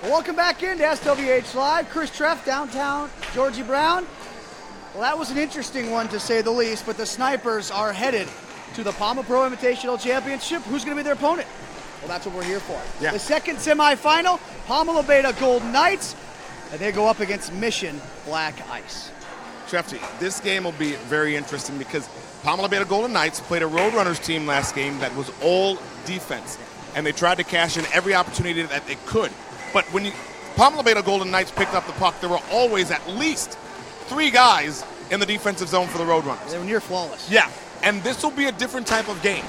Welcome back into SWH Live. Chris Treff, downtown Georgie Brown. Well, that was an interesting one to say the least, but the Snipers are headed to the PAMA Pro Invitational Championship. Who's going to be their opponent? Well, that's what we're here for. Yeah. The second semifinal, PAMA Labeda Golden Knights, and they go up against Mission Black Ice. Trefty, this game will be very interesting because PAMA Labeda Golden Knights played a Roadrunners team last game that was all defense, and they tried to cash in every opportunity that they could. But when PAMA Labeda Golden Knights picked up the puck, there were always at least 3 guys in the defensive zone for the Roadrunners. They were near flawless. Yeah, and this will be a different type of game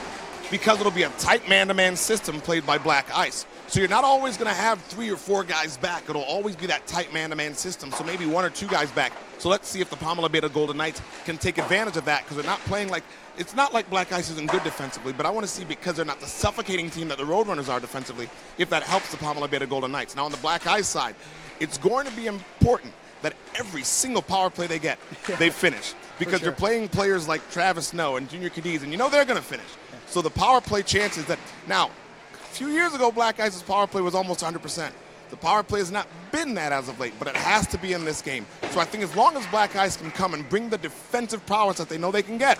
because it'll be a tight man-to-man system played by Black Ice. So you're not always going to have 3 or 4 guys back. It'll always be that tight man-to-man system, so maybe 1 or 2 guys back. So let's see if the PAMA Labeda Golden Knights can take advantage of that because they're not playing like – it's not like Black Ice isn't good defensively, but I want to see because they're not the suffocating team that the Roadrunners are defensively, if that helps the PAMA Labeda Golden Knights. Now on the Black Ice side, it's going to be important that every single power play they get, they finish. Because they're playing players like Travis Snow and Junior Cadiz, and you know they're going to finish. So the power play chances that – now, a few years ago, Black Ice's power play was almost 100%. The power play has not been that as of late, but it has to be in this game. So I think as long as Black Ice can come and bring the defensive prowess that they know they can get,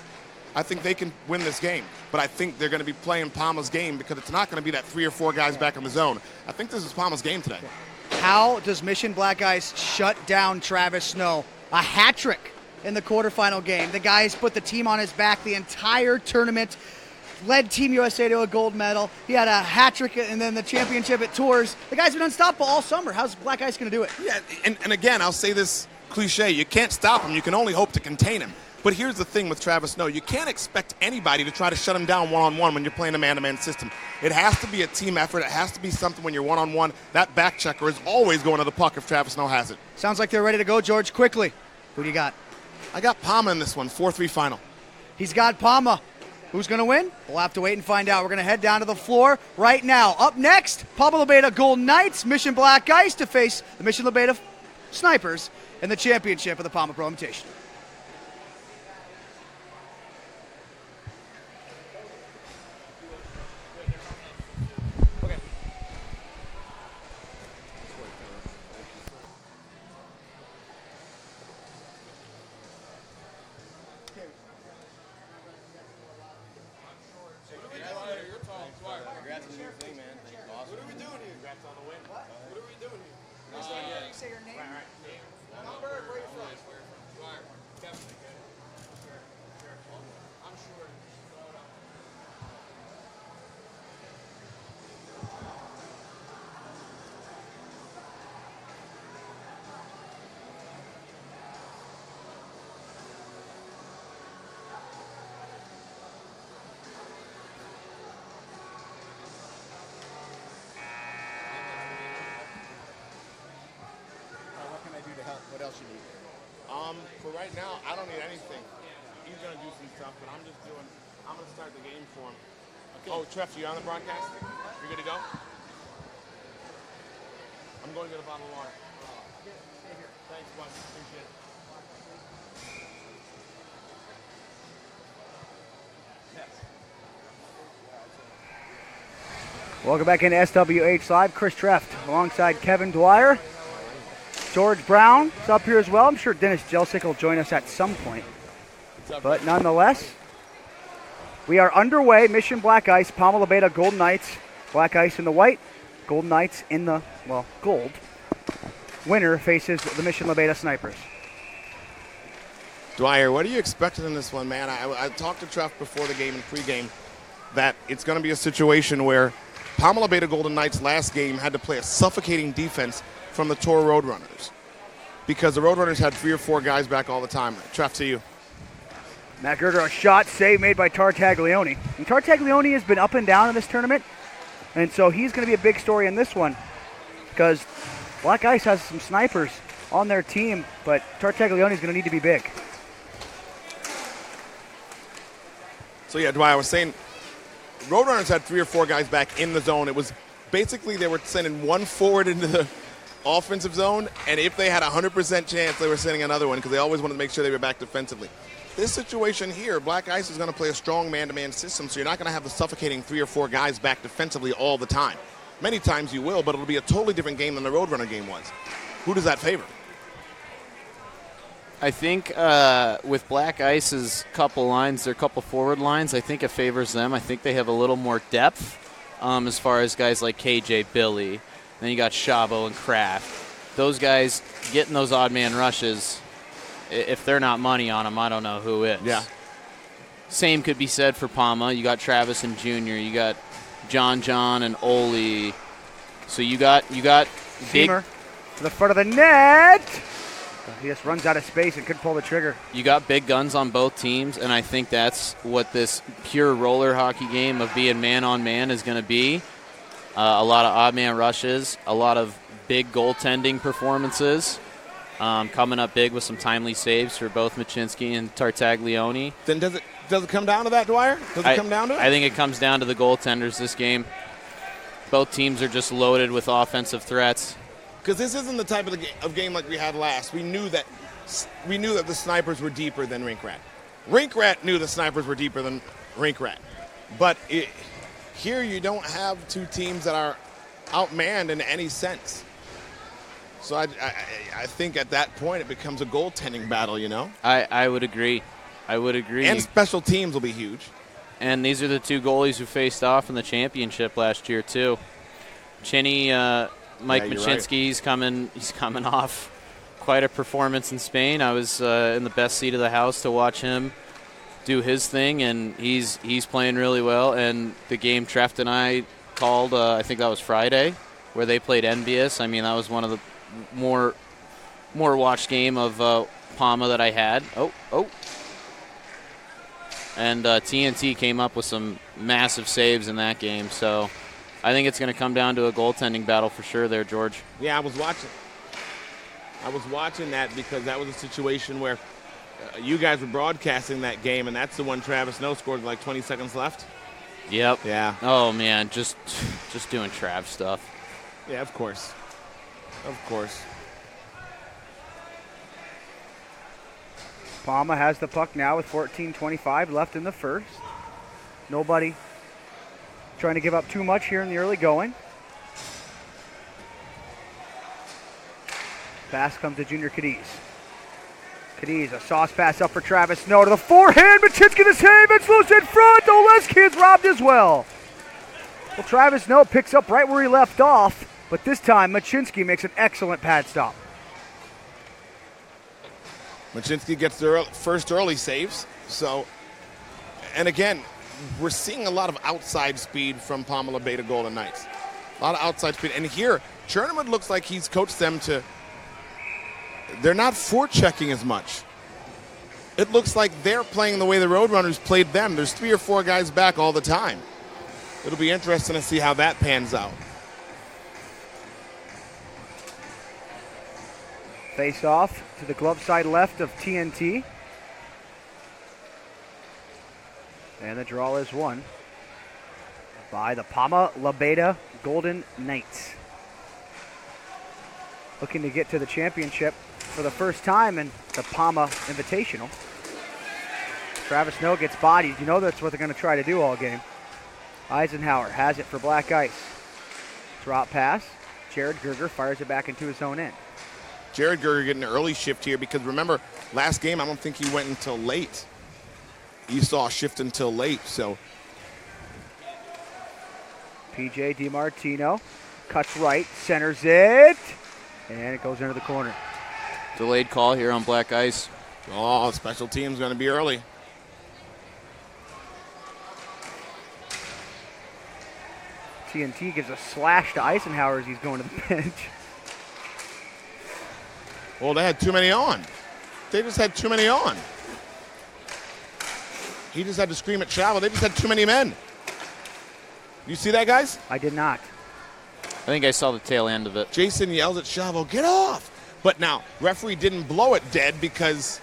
I think they can win this game. But I think they're going to be playing PAMA's game because it's not going to be that 3 or 4 guys back in the zone. I think this is PAMA's game today. How does Mission Black Ice shut down Travis Snow? A hat trick in the quarterfinal game. The guy's put the team on his back the entire tournament, led Team USA to a gold medal. He had a hat trick and then the championship at Tours. The guy's been unstoppable all summer. How's Black Ice going to do it? Yeah, and again, I'll say this cliche. You can't stop him. You can only hope to contain him. But here's the thing with Travis Snow. You can't expect anybody to try to shut him down one-on-one when you're playing a man-to-man system. It has to be a team effort. It has to be something when you're one-on-one. That back checker is always going to the puck if Travis Snow has it. Sounds like they're ready to go, George. Quickly, who do you got? I got PAMA in this one, 4-3 final. He's got PAMA. Who's going to win? We'll have to wait and find out. We're going to head down to the floor right now. Up next, PAMA Labeda Golden Knights, Mission Black Ice to face the Mission Labeda Snipers in the championship of the PAMA Pro Invitational. What else you need? For right now, I don't need anything. He's going to do some stuff, but I'm going to start the game for him. Okay. Oh, Treff, you on the broadcast? You good to go? I'm going to get a bottle of water. Stay here. Thanks, bud. Appreciate it. Yes. Welcome back into SWH Live. Chris Treff alongside Kevin Dwyer. George Brown is up here as well. I'm sure Dennis Jelsic will join us at some point. But nonetheless, we are underway. Mission Black Ice, PAMA Labeda Golden Knights. Black Ice in the white, Golden Knights in the, well, gold. Winner faces the Mission Labeda Snipers. Dwyer, what are you expecting in this one, man? I talked to Treff before the game and pregame that it's going to be a situation where PAMA Labeda Golden Knights last game had to play a suffocating defense from the Tour Roadrunners because the Roadrunners had 3 or 4 guys back all the time. Treff, to you. Matt Gerger, a shot save made by Tartaglione. And Tartaglione has been up and down in this tournament, and so he's going to be a big story in this one because Black Ice has some snipers on their team, but Tartaglione is going to need to be big. So, yeah, Dwyer, I was saying Roadrunners had 3 or 4 guys back in the zone. It was basically they were sending one forward into the offensive zone, and if they had a 100% chance, they were sending another one because they always wanted to make sure they were back defensively. This situation here, Black Ice is going to play a strong man-to-man system, so you're not going to have the suffocating 3 or 4 guys back defensively all the time. Many times you will, but it'll be a totally different game than the Roadrunner game was. Who does that favor? I think with Black Ice's couple lines, their couple forward lines, I think it favors them. I think they have a little more depth as far as guys like KJ, Billy. Then you got Shavo and Kraft. Those guys getting those odd man rushes, if they're not money on them, I don't know who is. Yeah. Same could be said for PAMA. You got Travis and Junior. You got John and Oli. So you got big Seamer to the front of the net. He just runs out of space and could pull the trigger. You got big guns on both teams, and I think that's what this pure roller hockey game of being man-on-man is going to be. A lot of odd-man rushes, a lot of big goaltending performances, coming up big with some timely saves for both Machinsky and Tartaglione. Then does it come down to that, Dwyer? Does it come down to it? I think it comes down to the goaltenders this game. Both teams are just loaded with offensive threats. Because this isn't the type of game like we had last. We knew that the snipers were deeper than Rink Rat. Rink Rat knew the snipers were deeper than Rink Rat. But here you don't have two teams that are outmanned in any sense. So I think at that point it becomes a goaltending battle, you know? I would agree. And special teams will be huge. And these are the two goalies who faced off in the championship last year too. Chinny, Mike Machinsky, right. He's coming off quite a performance in Spain. I was in the best seat of the house to watch him do his thing, and he's playing really well. And the game Treft and I called, I think that was Friday, where they played Envious. I mean, that was one of the more watched game of PAMA that I had. And TNT came up with some massive saves in that game, so I think it's going to come down to a goaltending battle for sure there, George. Yeah, I was watching that because that was a situation where you guys were broadcasting that game, and that's the one Travis Snow scored with like 20 seconds left. Yep. Yeah. Oh, man, just doing Trav stuff. Yeah, of course. Of course. PAMA has the puck now with 14:25 left in the first. Nobody trying to give up too much here in the early going. Pass comes to Junior Cadiz. Cadiz, a sauce pass up for Travis Snow to the forehand. Machinsky the save. It's loose in front. Oleski is robbed as well. Well, Travis Snow picks up right where he left off, but this time Machinsky makes an excellent pad stop. Machinsky gets the first early saves. So, and again, we're seeing a lot of outside speed from PAMA Labeda Golden Knights. A lot of outside speed. And here, Cherneman looks like he's coached them to, they're not forechecking as much. It looks like they're playing the way the Roadrunners played them. There's 3 or 4 guys back all the time. It'll be interesting to see how that pans out. Face off to the glove side left of TNT. And the draw is won by the PAMA Labeda Golden Knights. Looking to get to the championship for the first time in the PAMA Invitational. Travis Snow gets bodied. You know that's what they're going to try to do all game. Eisenhower has it for Black Ice. Drop pass. Jared Gerger fires it back into his own end. Jared Gerger getting an early shift here because remember, last game I don't think he went until late. You saw a shift until late, so. PJ DiMartino cuts right, centers it, and it goes into the corner. Delayed call here on Black Ice. Oh, special team's going to be early. TNT gives a slash to Eisenhower as he's going to the bench. Well, they had too many on. They just had too many on. He just had to scream at Chavo. They just had too many men. You see that, guys? I did not. I think I saw the tail end of it. Jason yells at Chavo, get off! But now, referee didn't blow it dead because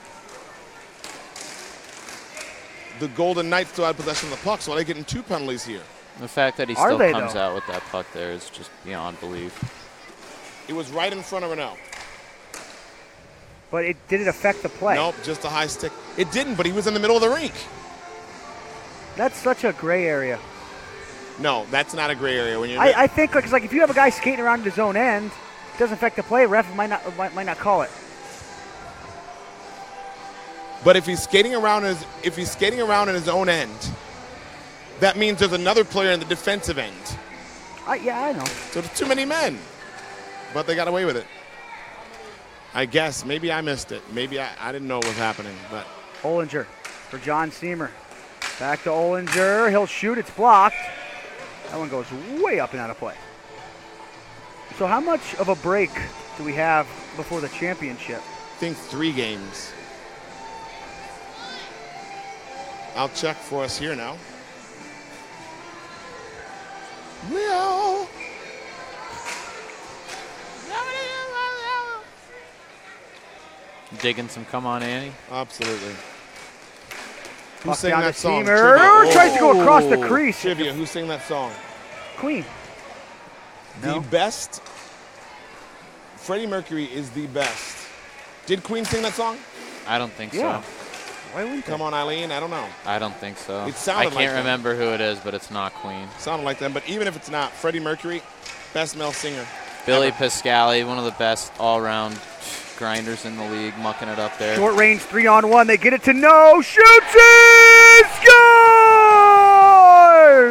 the Golden Knights still had possession of the puck, so they're getting 2 penalties here. The fact that he still comes out with that puck there is just beyond belief. It was right in front of Renault. But did it affect the play? Nope, just a high stick. It didn't, but he was in the middle of the rink. That's such a gray area. No, that's not a gray area. When you're I think like if you have a guy skating around his own end, it doesn't affect the play. Ref might not call it. But if he's skating around in his own end, that means there's another player in the defensive end. Yeah, I know. So there's too many men. But they got away with it. I guess. Maybe I missed it. Maybe I didn't know what was happening. But Ollinger for John Seamer. Back to Ollinger. He'll shoot. It's blocked. That one goes way up and out of play. So how much of a break do we have before the championship? I think 3 games. I'll check for us here now. Leo. Digging some Come On Annie? Absolutely. Who Puck sang down that to song? Seamer. Trivia. Tries to go across the crease. Trivia, who sang that song? Queen. The No. best. Freddie Mercury is the best. Did Queen sing that song? I don't think Yeah. so. Why wouldn't they? Come on, Eileen. I don't know. I don't think so. It sounded I like can't them. remember who it is, but it's not Queen. Sounded like them, but even if it's not, Freddie Mercury, best male singer. Billy ever. Piscali, one of the best all-around grinders in the league, mucking it up there. Short range 3-on-1. They get it to no. Shoots it! Scores!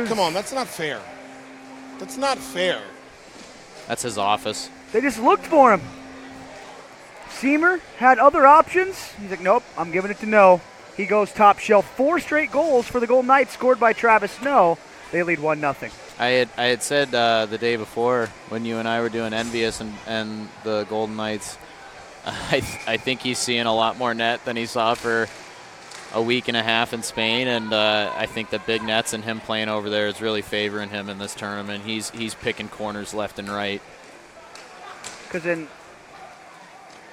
Come on, that's not fair. That's not fair. That's his office. They just looked for him. Seamer had other options. He's like, nope, I'm giving it to no. He goes top shelf. 4 straight goals for the Golden Knights scored by Travis Snow. They lead 1-0. I had said the day before when you and I were doing Envious and the Golden Knights, I think he's seeing a lot more net than he saw for a week and a half in Spain, and I think the big nets and him playing over there is really favoring him in this tournament. He's picking corners left and right. Because in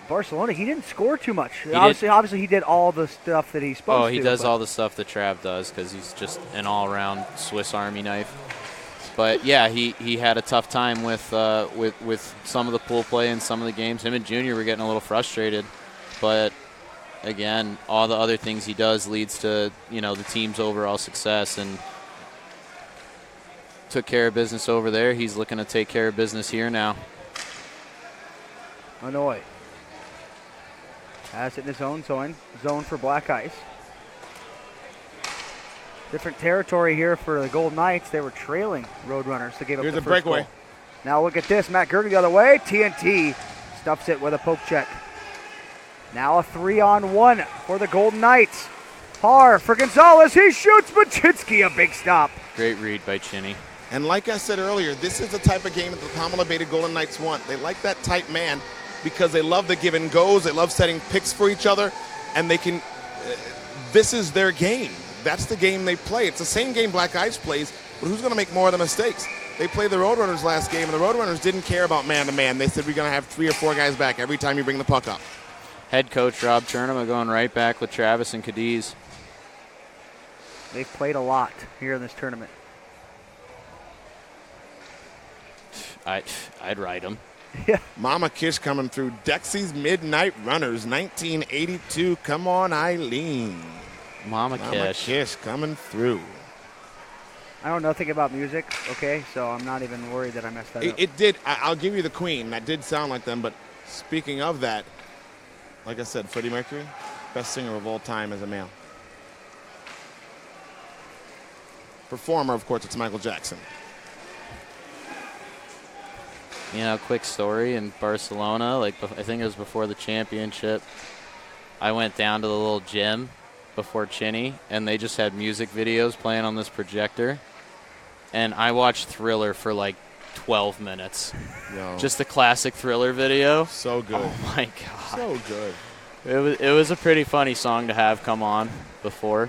Barcelona, he didn't score too much. Obviously, he did all the stuff that he's supposed to. Oh, he does all the stuff that Trav does because he's just an all-around Swiss Army knife. But yeah, he had a tough time with some of the pool play and some of the games. Him and Junior were getting a little frustrated, but again, all the other things he does leads to the team's overall success, and took care of business over there. He's looking to take care of business here now. Hanoi has it in his own zone for Black Ice. Different territory here for the Golden Knights. They were trailing Roadrunners. They gave up Here's the a first breakaway. goal. Now look at this. Matt Gerger the other way. TNT stuffs it with a poke check. Now a 3-on-1 for the Golden Knights. Parr for Gonzalez. He shoots. Machinsky, a big stop. Great read by Chinny. And like I said earlier, this is the type of game that the PAMA Labeda Golden Knights want. They like that type man because they love the give and goes. They love setting picks for each other, and they can. This is their game. That's the game they play. It's the same game Black Ice plays, but who's going to make more of the mistakes? They played the Roadrunners last game, and the Roadrunners didn't care about man-to-man. They said we're going to have 3 or 4 guys back every time you bring the puck up. Head coach Rob Chernima going right back with Travis and Cadiz. They've played a lot here in this tournament. I'd ride him. Yeah. Mama Kish coming through. Dexy's Midnight Runners, 1982. Come on, Eileen. Mama Mama Kish. Kish coming through. I know nothing about music, okay, so I'm not even worried that I messed that up. It did. I'll give you the Queen. That did sound like them, but speaking of that, like I said, Freddie Mercury, best singer of all time as a male. Performer, of course, it's Michael Jackson. Quick story in Barcelona, I think it was before the championship. I went down to the little gym before Chinny, and they just had music videos playing on this projector. And I watched Thriller for 12 minutes. Yo. Just the classic Thriller video. So good. Oh my God. So good. It was a pretty funny song to have come on before.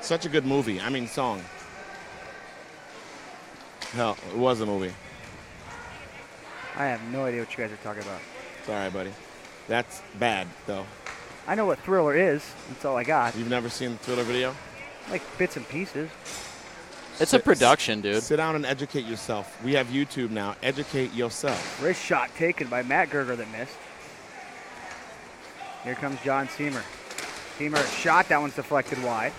Such a good movie. I mean, song. Hell, it was a movie. I have no idea what you guys are talking about. Sorry, buddy. That's bad, though. I know what Thriller is. That's all I got. You've never seen the Thriller video? Like bits and pieces. It's a production, dude. Sit down and educate yourself. We have YouTube now. Educate yourself. Wrist shot taken by Matt Gerger that missed. Here comes John Seamer. Seamer shot. That one's deflected wide.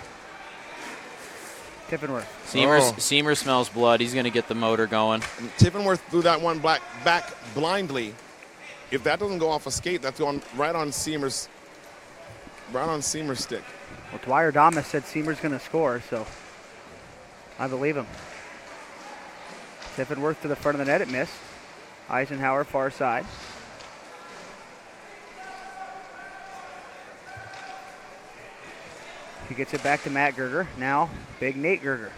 Tiffenworth. Seamer smells blood. He's going to get the motor going. And Tiffenworth threw that one back blindly. If that doesn't go off a skate, that's going right on Seamer's stick. Well, Dwyer Damas said Seamer's going to score, so I believe him. Tiffenworth to the front of the net. It missed. Eisenhower far side. He gets it back to Matt Gerger. Now, big Nate Gerger.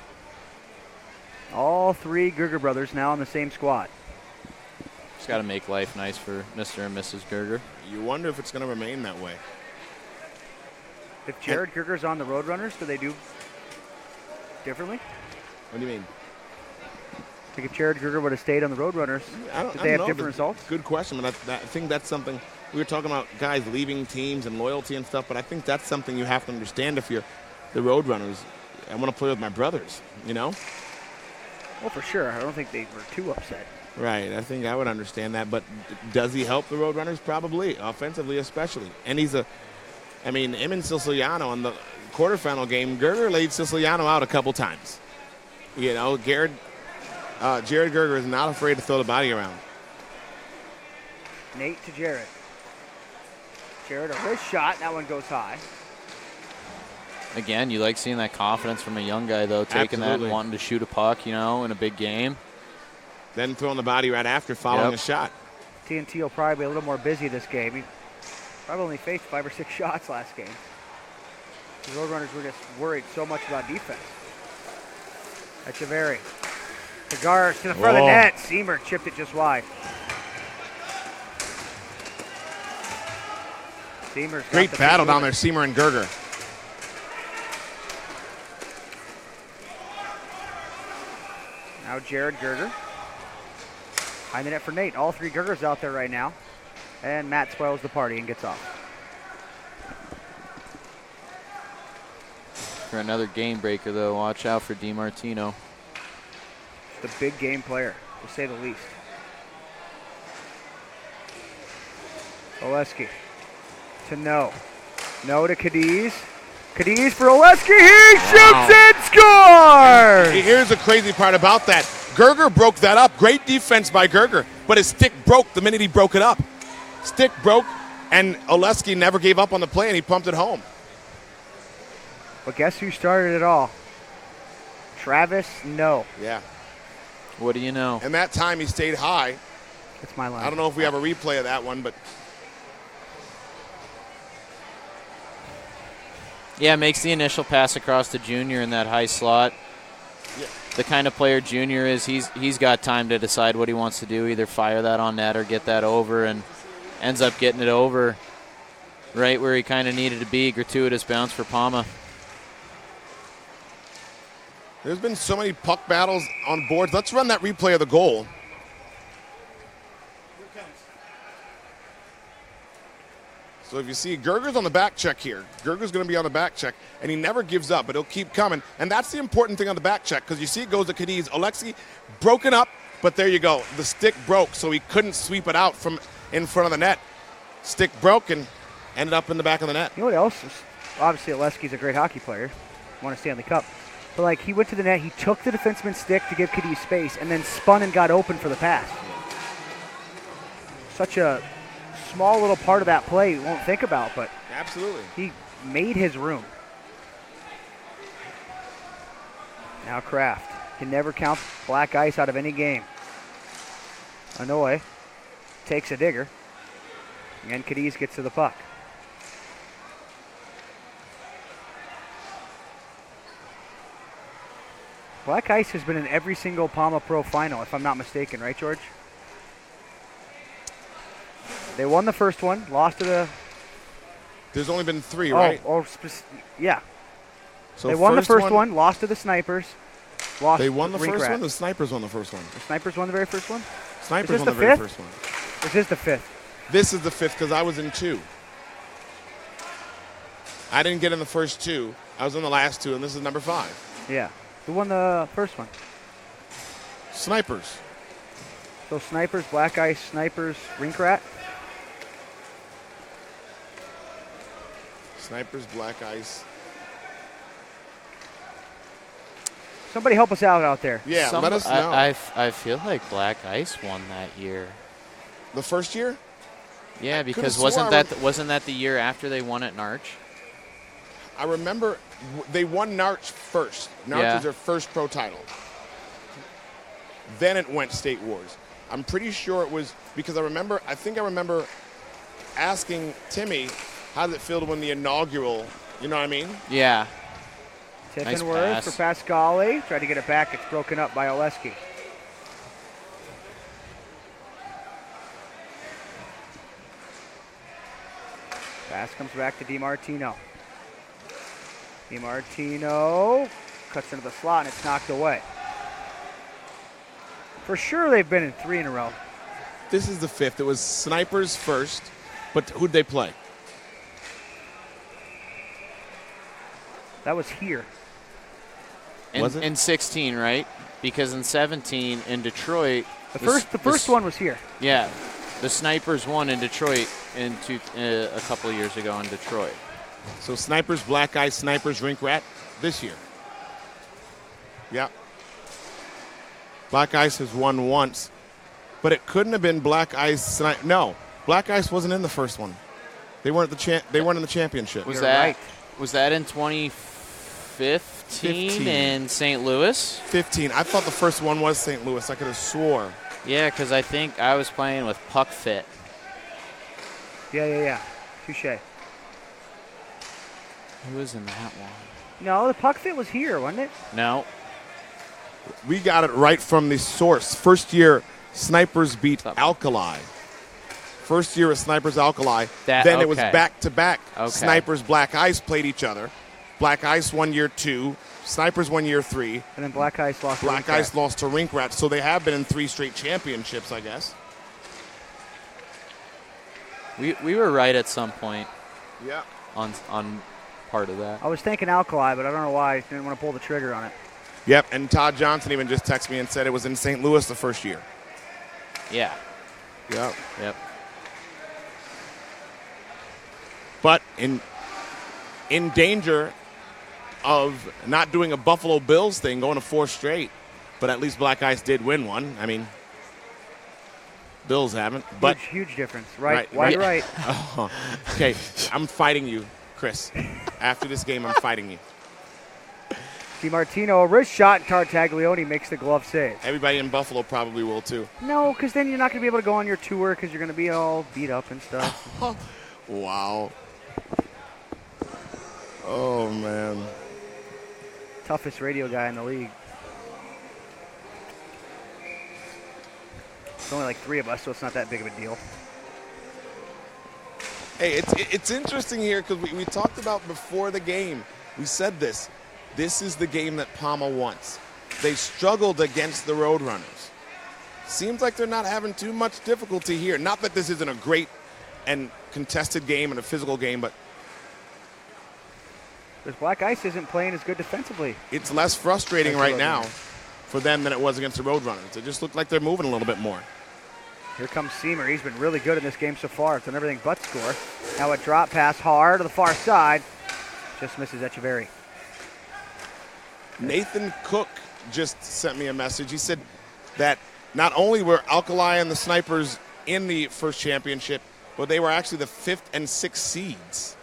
All three Gerger brothers now on the same squad. Just got to make life nice for Mr. and Mrs. Gerger. You wonder if it's going to remain that way. If Jared Gerger's on the Roadrunners, do they do differently? What do you mean? Like if Jared Gerger would have stayed on the Roadrunners, did they have different results? Good question, but I think that's something. We were talking about guys leaving teams and loyalty and stuff, but I think that's something you have to understand if you're the Roadrunners. I want to play with my brothers, you know? Well, for sure. I don't think they were too upset. Right. I think I would understand that, but does he help the Roadrunners? Probably, offensively especially. And him and Siciliano in the quarterfinal game, Gerger laid Siciliano out a couple times. You know, Jared Gerger is not afraid to throw the body around. Nate to Jared. Jared, a wrist shot. That one goes high. Again, you like seeing that confidence from a young guy, though, taking that and wanting to shoot a puck, you know, in a big game. Then throwing the body right after, following a shot. TNT will probably be a little more busy this game. He probably only faced 5 or 6 shots last game. The Roadrunners were just worried so much about defense. Echeverry. Cigar to the front of the net. Seamer chipped it just wide. Seamer's got great battle down there, Seamer and Gerger. Now Jared Gerger. Behind the net for Nate. All three Gergers out there right now. And Matt spoils the party and gets off. For another game breaker, though, watch out for DiMartino. Just a big game player, to say the least. Oleski to No. No to Cadiz. Cadiz for Oleski. He shoots and scores! Here's the crazy part about that. Gerger broke that up. Great defense by Gerger, but his stick broke the minute he broke it up. Stick broke, and Oleski never gave up on the play, and he pumped it home. But guess who started it all? Travis No. Yeah. What do you know? And that time he stayed high. That's my line. I don't know if we have a replay of that one, but. Yeah, makes the initial pass across to Junior in that high slot. Yeah. The kind of player Junior is, he's got time to decide what he wants to do, either fire that on net or get that over, and ends up getting it over right where he kind of needed to be. Gratuitous bounce for PAMA. There's been so many puck battles on boards. Let's run that replay of the goal. So if you see, Gerger's on the back check here. Gerger's going to be on the back check, and he never gives up, but he'll keep coming. And that's the important thing on the back check, because you see it goes to Cadiz. Oleksi broken up, but there you go. The stick broke, so he couldn't sweep it out from in front of the net. Stick broke and ended up in the back of the net. You know what else? Obviously, Oleski's a great hockey player. Won a Stanley Cup. But, like, he went to the net, he took the defenseman's stick to give Cadiz space, and then spun and got open for the pass. Such a small little part of that play you won't think about, but absolutely, he made his room. Now Kraft can never count black ice out of any game. Anoy takes a digger, and Cadiz gets to the puck. Black ice has been in every single PAMA Pro final, if I'm not mistaken, right, George? They won the first one, lost to the... There's only been 3, right? Yeah. So they won the first one, lost to the Snipers. They won the first one? The Snipers won the first one. The Snipers won the very first one? Snipers won the very first one. This is the 5th. This is the 5th because I was in 2. I didn't get in the first 2. I was in the last 2, and this is number 5. Yeah. Who won the first one? Snipers. So Snipers, Black Ice, Snipers, Rink Rat? Snipers, Black Ice. Somebody help us out there. Yeah, let us know. I feel like Black Ice won that year. The first year? Yeah, because wasn't that the year after they won at Narch? I remember they won Narch first. Narch was their first pro title. Then it went State Wars. I'm pretty sure it was because I think I remember asking Timmy how did it feel to win the inaugural, you know what I mean? Yeah. Tiffenworth for Pasquale. Tried to get it back. It's broken up by Oleski. Pass comes back to DiMartino. DiMartino cuts into the slot, and it's knocked away. For sure they've been in 3 in a row. This is the 5th. It was Snipers first, but who'd they play? That was here. In 16, right? Because in 17 in Detroit, the first one was here. Yeah, the Snipers won in Detroit a couple of years ago in Detroit. So Snipers, Black Ice, Snipers, Rink Rat this year. Yeah. Black Ice has won once, but it couldn't have been Black Ice. No, Black Ice wasn't in the first one. They weren't in the championship. Was that in 2015 in St. Louis? 15. I thought the first one was St. Louis. I could have swore. Yeah, because I think I was playing with Puck Fit. Yeah. Touche. Who was in that one? No, the Puck Fit was here, wasn't it? No. We got it right from the source. First year, Snipers beat Alkali. First year of Snipers Alkali. Then it was back-to-back. Okay. Snipers Black Ice played each other. Black Ice won year 2. Snipers won year 3. And then Black Ice lost Black Ice lost to Rink Rat. So they have been in 3 straight championships, I guess. We were right at some point. Yeah. On part of that. I was thinking Alkali, but I don't know why. I didn't want to pull the trigger on it. Yep, and Todd Johnson even just texted me and said it was in St. Louis the first year. Yeah. Yep. But in danger of not doing a Buffalo Bills thing, going to 4 straight. But at least Black Ice did win one. I mean, Bills haven't. But huge difference, right? Why right? Oh, okay, I'm fighting you, Chris. After this game, I'm fighting you. DiMartino, a wrist shot, and Tartaglione makes the glove save. Everybody in Buffalo probably will, too. No, because then you're not going to be able to go on your tour because you're going to be all beat up and stuff. Wow. Oh, man. Toughest radio guy in the league. There's only like 3 of us, so it's not that big of a deal. Hey, it's interesting here because we talked about before the game. We said this. This is the game that PAMA wants. They struggled against the Roadrunners. Seems like they're not having too much difficulty here. Not that this isn't a great and contested game and a physical game, but because Black Ice isn't playing as good defensively. It's less frustrating right now for them than it was against the Roadrunners. It just looked like they're moving a little bit more. Here comes Seamer. He's been really good in this game so far. It's done everything but score. Now a drop pass hard to the far side. Just misses Echeverry. Nathan Cook just sent me a message. He said that not only were Alkali and the Snipers in the first championship, but they were actually the 5th and 6th seeds.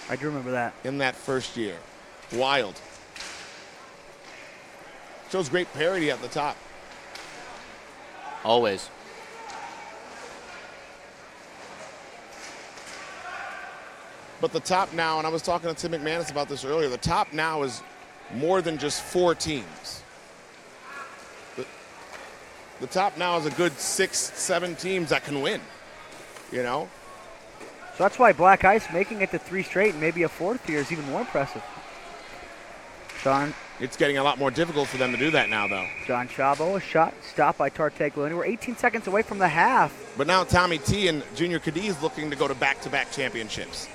I do remember that. In that first year. Wild. Shows great parity at the top. Always. But the top now, and I was talking to Tim McManus about this earlier, the top now is more than just 4 teams. The top now is a good 6, 7 teams that can win, you know? So that's why Black Ice making it to 3 straight and maybe a 4th here is even more impressive. John. It's getting a lot more difficult for them to do that now, though. John Chavo, a shot stopped by Tartaglione. We're 18 seconds away from the half. But now Tommy T and Junior Cadiz looking to go to back-to-back championships.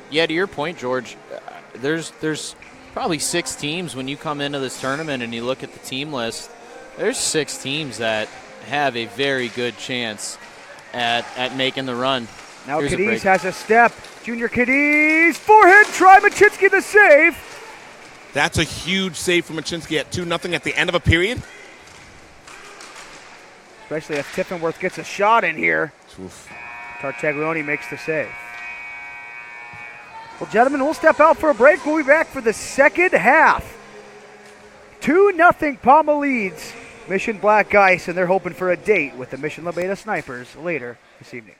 Yeah, to your point, George, there's probably 6 teams when you come into this tournament and you look at the team list. There's 6 teams that have a very good chance at making the run. Now Cadiz has a step. Junior Cadiz, forehand try, Machinsky the save. That's a huge save for Machinsky at 2-0 at the end of a period. Especially if Tiffenworth gets a shot in here. Oof. Tartaglione makes the save. Well, gentlemen, we'll step out for a break. We'll be back for the second half. 2-0 PAMA leads Mission Black Ice, and they're hoping for a date with the Mission Labeda Snipers later this evening.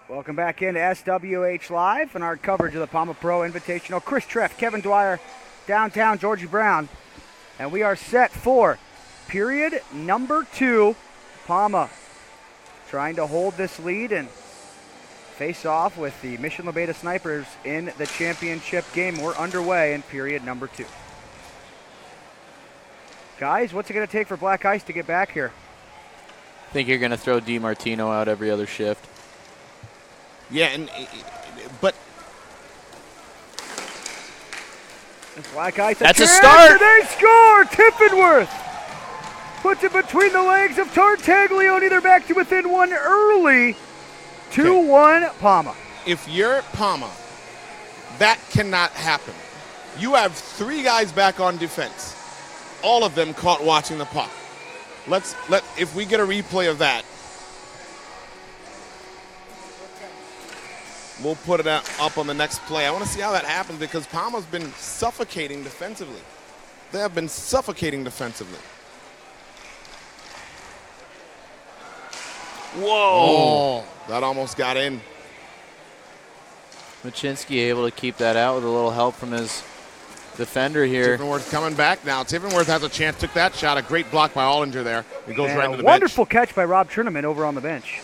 Welcome back into SWH Live and our coverage of the PAMA Pro Invitational. Chris Treff, Kevin Dwyer, downtown Georgie Brown. And we are set for period number 2. PAMA trying to hold this lead and face off with the Mission Labeda Snipers in the championship game. We're underway in period number 2. Guys, what's it going to take for Black Ice to get back here? I think you're going to throw DiMartino out every other shift. Yeah, but Black Ice. That's a start. They score. Tiffenworth puts it between the legs of Tartaglione. They're back to within one early. 2-1 PAMA. If you're PAMA, that cannot happen. You have 3 guys back on defense. All of them caught watching the puck. If we get a replay of that, we'll put it up on the next play. I want to see how that happens because PAMA's been suffocating defensively. They have been suffocating defensively. Whoa. Oh, that almost got in. Machinsky able to keep that out with a little help from his defender here. Tiffenworth coming back now. Tiffenworth has a chance. Took that shot. A great block by Ollinger there. It goes right into the bench. Wonderful catch by Rob Trineman over on the bench.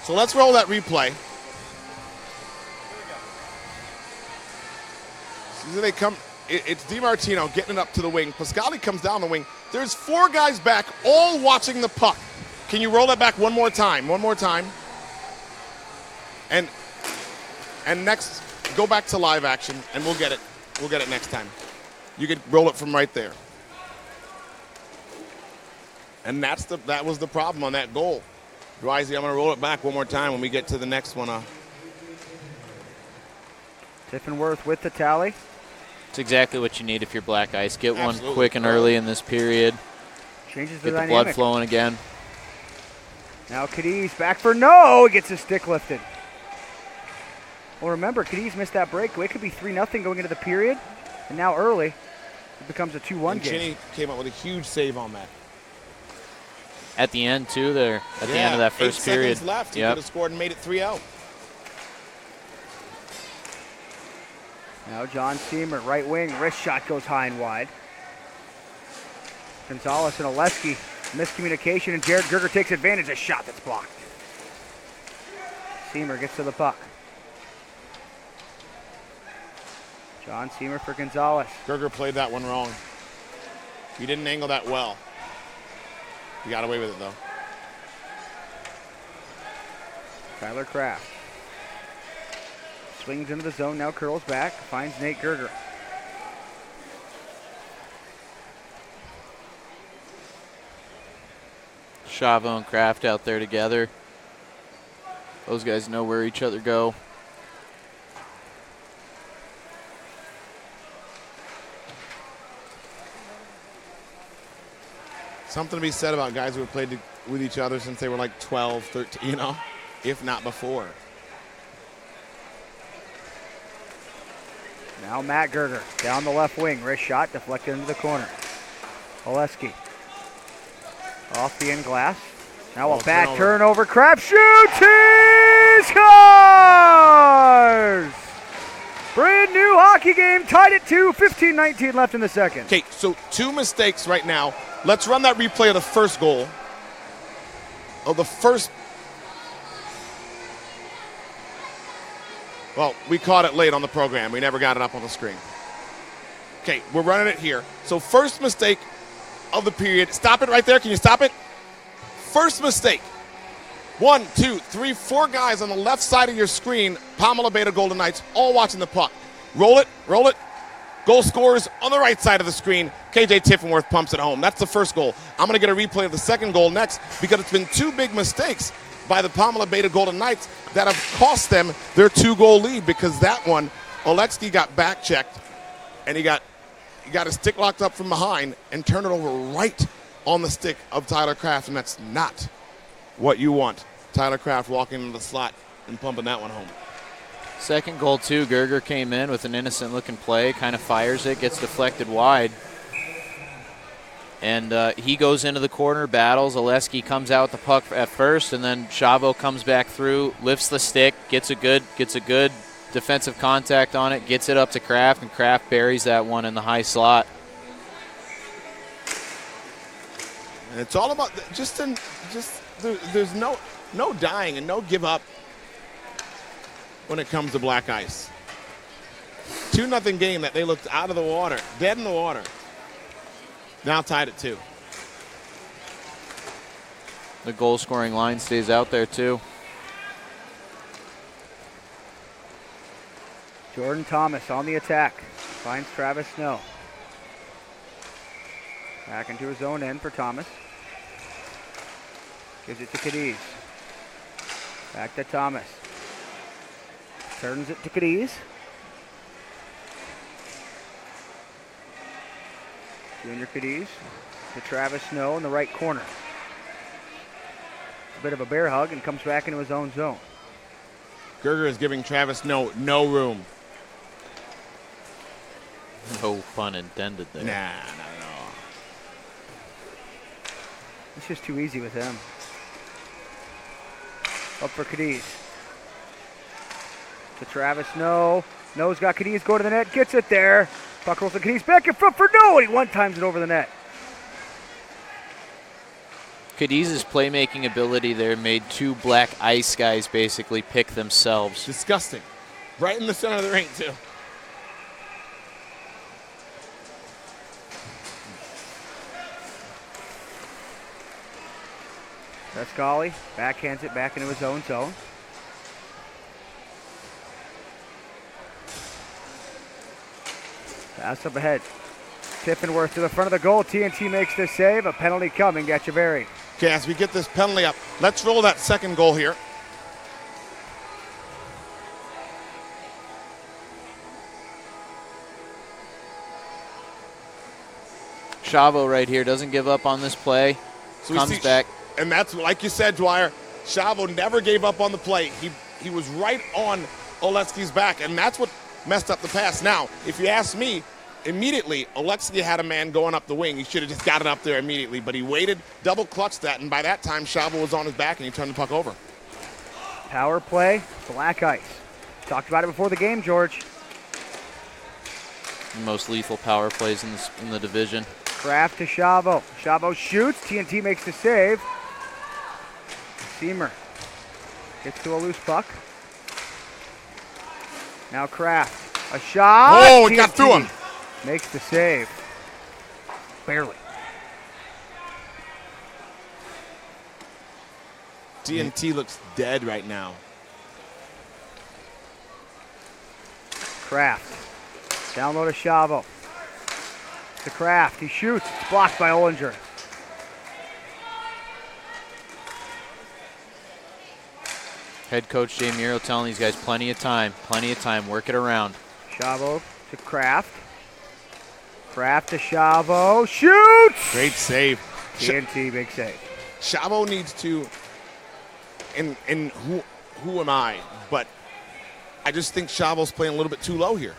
So let's roll that replay. So they come. It's DiMartino getting it up to the wing. Pascali comes down the wing. There's 4 guys back, all watching the puck. Can you roll that back one more time? One more time. And next, go back to live action, and we'll get it. We'll get it next time. You could roll it from right there. And that was the problem on that goal. Dwisey, I'm going to roll it back one more time when we get to the next one. Tiffenworth with the tally. It's exactly what you need if you're Black Ice. Get Absolutely. one quick and early in this period. Changes the Get the dynamic. blood flowing again. Now Cadiz back for no. He gets his stick lifted. Well, remember, Cadiz missed that breakaway. It could be 3-0 going into the period. And now early, it becomes a 2-1 game. Chinny came up with a huge save on that. At the end, too, there. At the end of that first 8 period. seconds left. He could have scored and made it 3-0. Now John Seamer, right wing, wrist shot goes high and wide. Gonzalez and Oleski, miscommunication, and Jared Gerger takes advantage. A shot that's blocked. Seamer gets to the puck. John Seamer for Gonzalez. Gerger played that one wrong. He didn't angle that well. He got away with it, though. Tyler Kraft. Swings into the zone, now curls back, finds Nate Gerger. Chavo and Kraft out there together. Those guys know where each other go. Something to be said about guys who have played with each other since they were like 12, 13, you know, if not before. Now Matt Gerger down the left wing. Wrist shot deflected into the corner. Oleski off the end glass. Now a bad turnover. Kraft shoots. He scores! Brand new hockey game. Tied it to 15-19 left in the second. Okay, so 2 mistakes right now. Let's run that replay of the first goal. Well, we caught it late on the program. We never got it up on the screen. Okay, we're running it here. So first mistake of the period. Stop it right there. Can you stop it? First mistake. 1, 2, 3, 4 guys on the left side of your screen. PAMA Labeda Golden Knights all watching the puck. Roll it, roll it. Goal scorers on the right side of the screen. KJ Tiffenworth pumps it home. That's the first goal. I'm going to get a replay of the second goal next because it's been 2 big mistakes by the PAMA Labeda Golden Knights that have cost them their 2-goal lead, because that one, Oleksky got back checked and he got his stick locked up from behind and turned it over right on the stick of Tyler Kraft, and that's not what you want. Tyler Kraft walking into the slot and pumping that one home. Second goal, too. Gerger came in with an innocent-looking play, kind of fires it, gets deflected wide. And he goes into the corner, battles. Oleksky comes out with the puck at first, and then Chavo comes back through, lifts the stick, gets a good defensive contact on it, gets it up to Kraft, and Kraft buries that one in the high slot. And it's all about there's no dying and no give up when it comes to black ice. 2-0 game that they looked out of the water, dead in the water. Now tied at 2. The goal-scoring line stays out there, too. Jordan Thomas on the attack. Finds Travis Snow. Back into his own end for Thomas. Gives it to Cadiz. Back to Thomas. Turns it to Cadiz. Junior Cadiz to Travis Snow in the right corner. A bit of a bear hug and comes back into his own zone. Gerger is giving Travis Snow no room. No pun intended there. Nah, not at all. It's just too easy with him. Up for Cadiz. To Travis Snow. Snow's got Cadiz go to the net. Gets it there. Puck rolls to Cadiz. Back in front for No. He one-times it over the net. Cadiz's playmaking ability there made 2 black ice guys basically pick themselves. Disgusting. Right in the center of the ring, too. Pascali backhands it back into his own zone. Pass up ahead. Tiffenworth to the front of the goal. TNT makes the save. A penalty coming. Gatchaberry. Okay, as we get this penalty up, let's roll that second goal here. Chavo right here doesn't give up on this play. So comes back. And that's, like you said, Dwyer, Chavo never gave up on the play. He was right on Oleksky's back, and that's what messed up the pass. Now, if you ask me, immediately, Oleksky had a man going up the wing. He should have just got it up there immediately, but he waited, double clutched that, and by that time, Chavo was on his back, and he turned the puck over. Power play, black ice. Talked about it before the game, George. Most lethal power plays in the division. Kraft to Chavo. Chavo shoots. TNT makes the save. Seamer gets to a loose puck. Now Kraft. A shot. Oh, it got through him. Makes the save. Barely. TNT looks dead right now. Kraft. Down low to Chavo. To Kraft. He shoots. It's blocked by Ollinger. Head coach Jay Muriel telling these guys plenty of time, work it around. Chavo to Kraft. Kraft to Chavo, shoots! Great save. TNT, big save. Chavo needs to, and who am I? But I just think Chavo's playing a little bit too low here.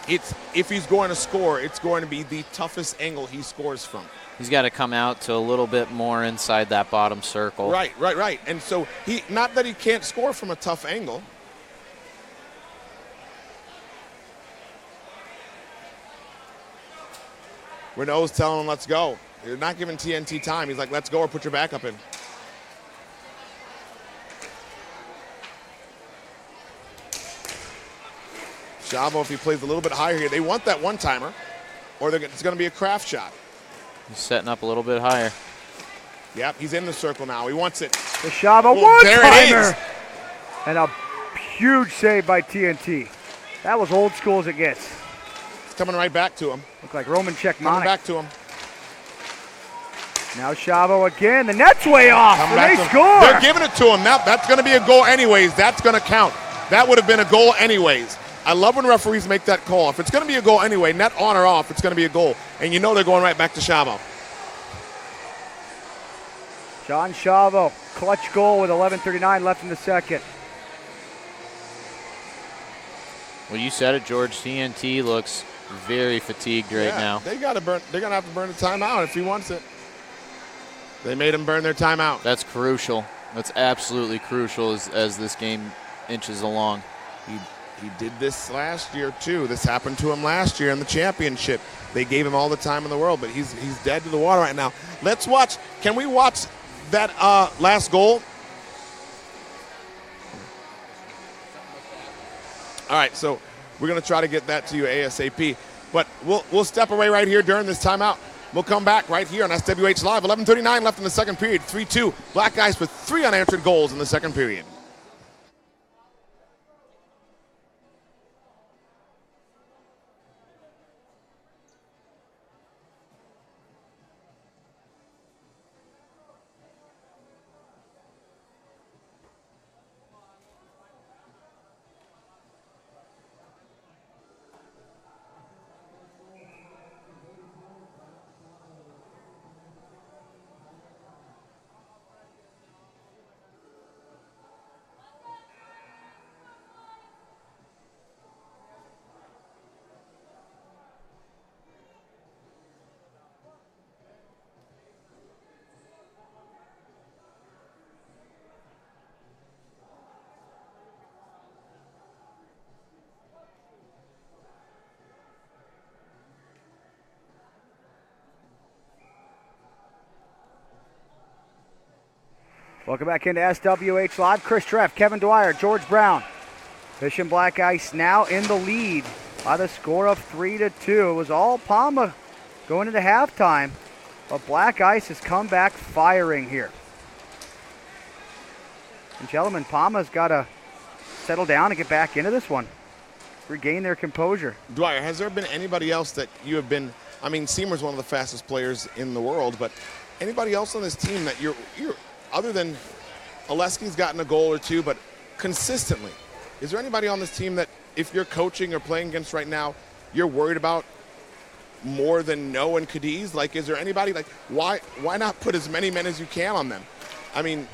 If he's going to score, it's going to be the toughest angle he scores from. He's got to come out to a little bit more inside that bottom circle. Right. And so not that he can't score from a tough angle. Renault's telling him, let's go. You're not giving TNT time. He's like, let's go or put your backup in. Chavo, if he plays a little bit higher here, they want that one-timer, or it's going to be a Kraft shot. He's setting up a little bit higher. Yep, he's in the circle now. He wants it. The Chavo one-timer. And a huge save by TNT. That was old school as it gets. It's coming right back to him. Look like Roman check coming back to him. Now Chavo again. The net's way off. And they score. They're giving it to him. Now that's going to be a goal anyways. That's going to count. That would have been a goal anyways. I love when referees make that call. If it's going to be a goal anyway, net on or off, it's going to be a goal. And you know they're going right back to Chavo. John Chavo, clutch goal with 11:39 left in the second. Well, you said it, George. TNT looks very fatigued right now. They're going to have to burn the timeout if he wants it. They made him burn their timeout. That's crucial. That's absolutely crucial as this game inches along. He did this last year, too. This happened to him last year in the championship. They gave him all the time in the world, but he's dead to the water right now. Let's watch. Can we watch that last goal? All right, so we're going to try to get that to you ASAP. But we'll step away right here during this timeout. We'll come back right here on SWH Live. 11:39 left in the second period. 3-2. Black Guys with 3 unanswered goals in the second period. Welcome back into SWH Live. Chris Treff, Kevin Dwyer, George Brown. Mission Black Ice now in the lead by the score of 3-2. It was all PAMA going into halftime, but Black Ice has come back firing here. And gentlemen, PAMA's got to settle down and get back into this one, regain their composure. Dwyer, has there been anybody else that you have been, I mean, Seymour's one of the fastest players in the world, but anybody else on this team that you're other than Oleski's gotten a goal or two, but consistently, is there anybody on this team that if you're coaching or playing against right now, you're worried about more than Noah and Cadiz? Like, is there anybody, like, why not put as many men as you can on them? I mean,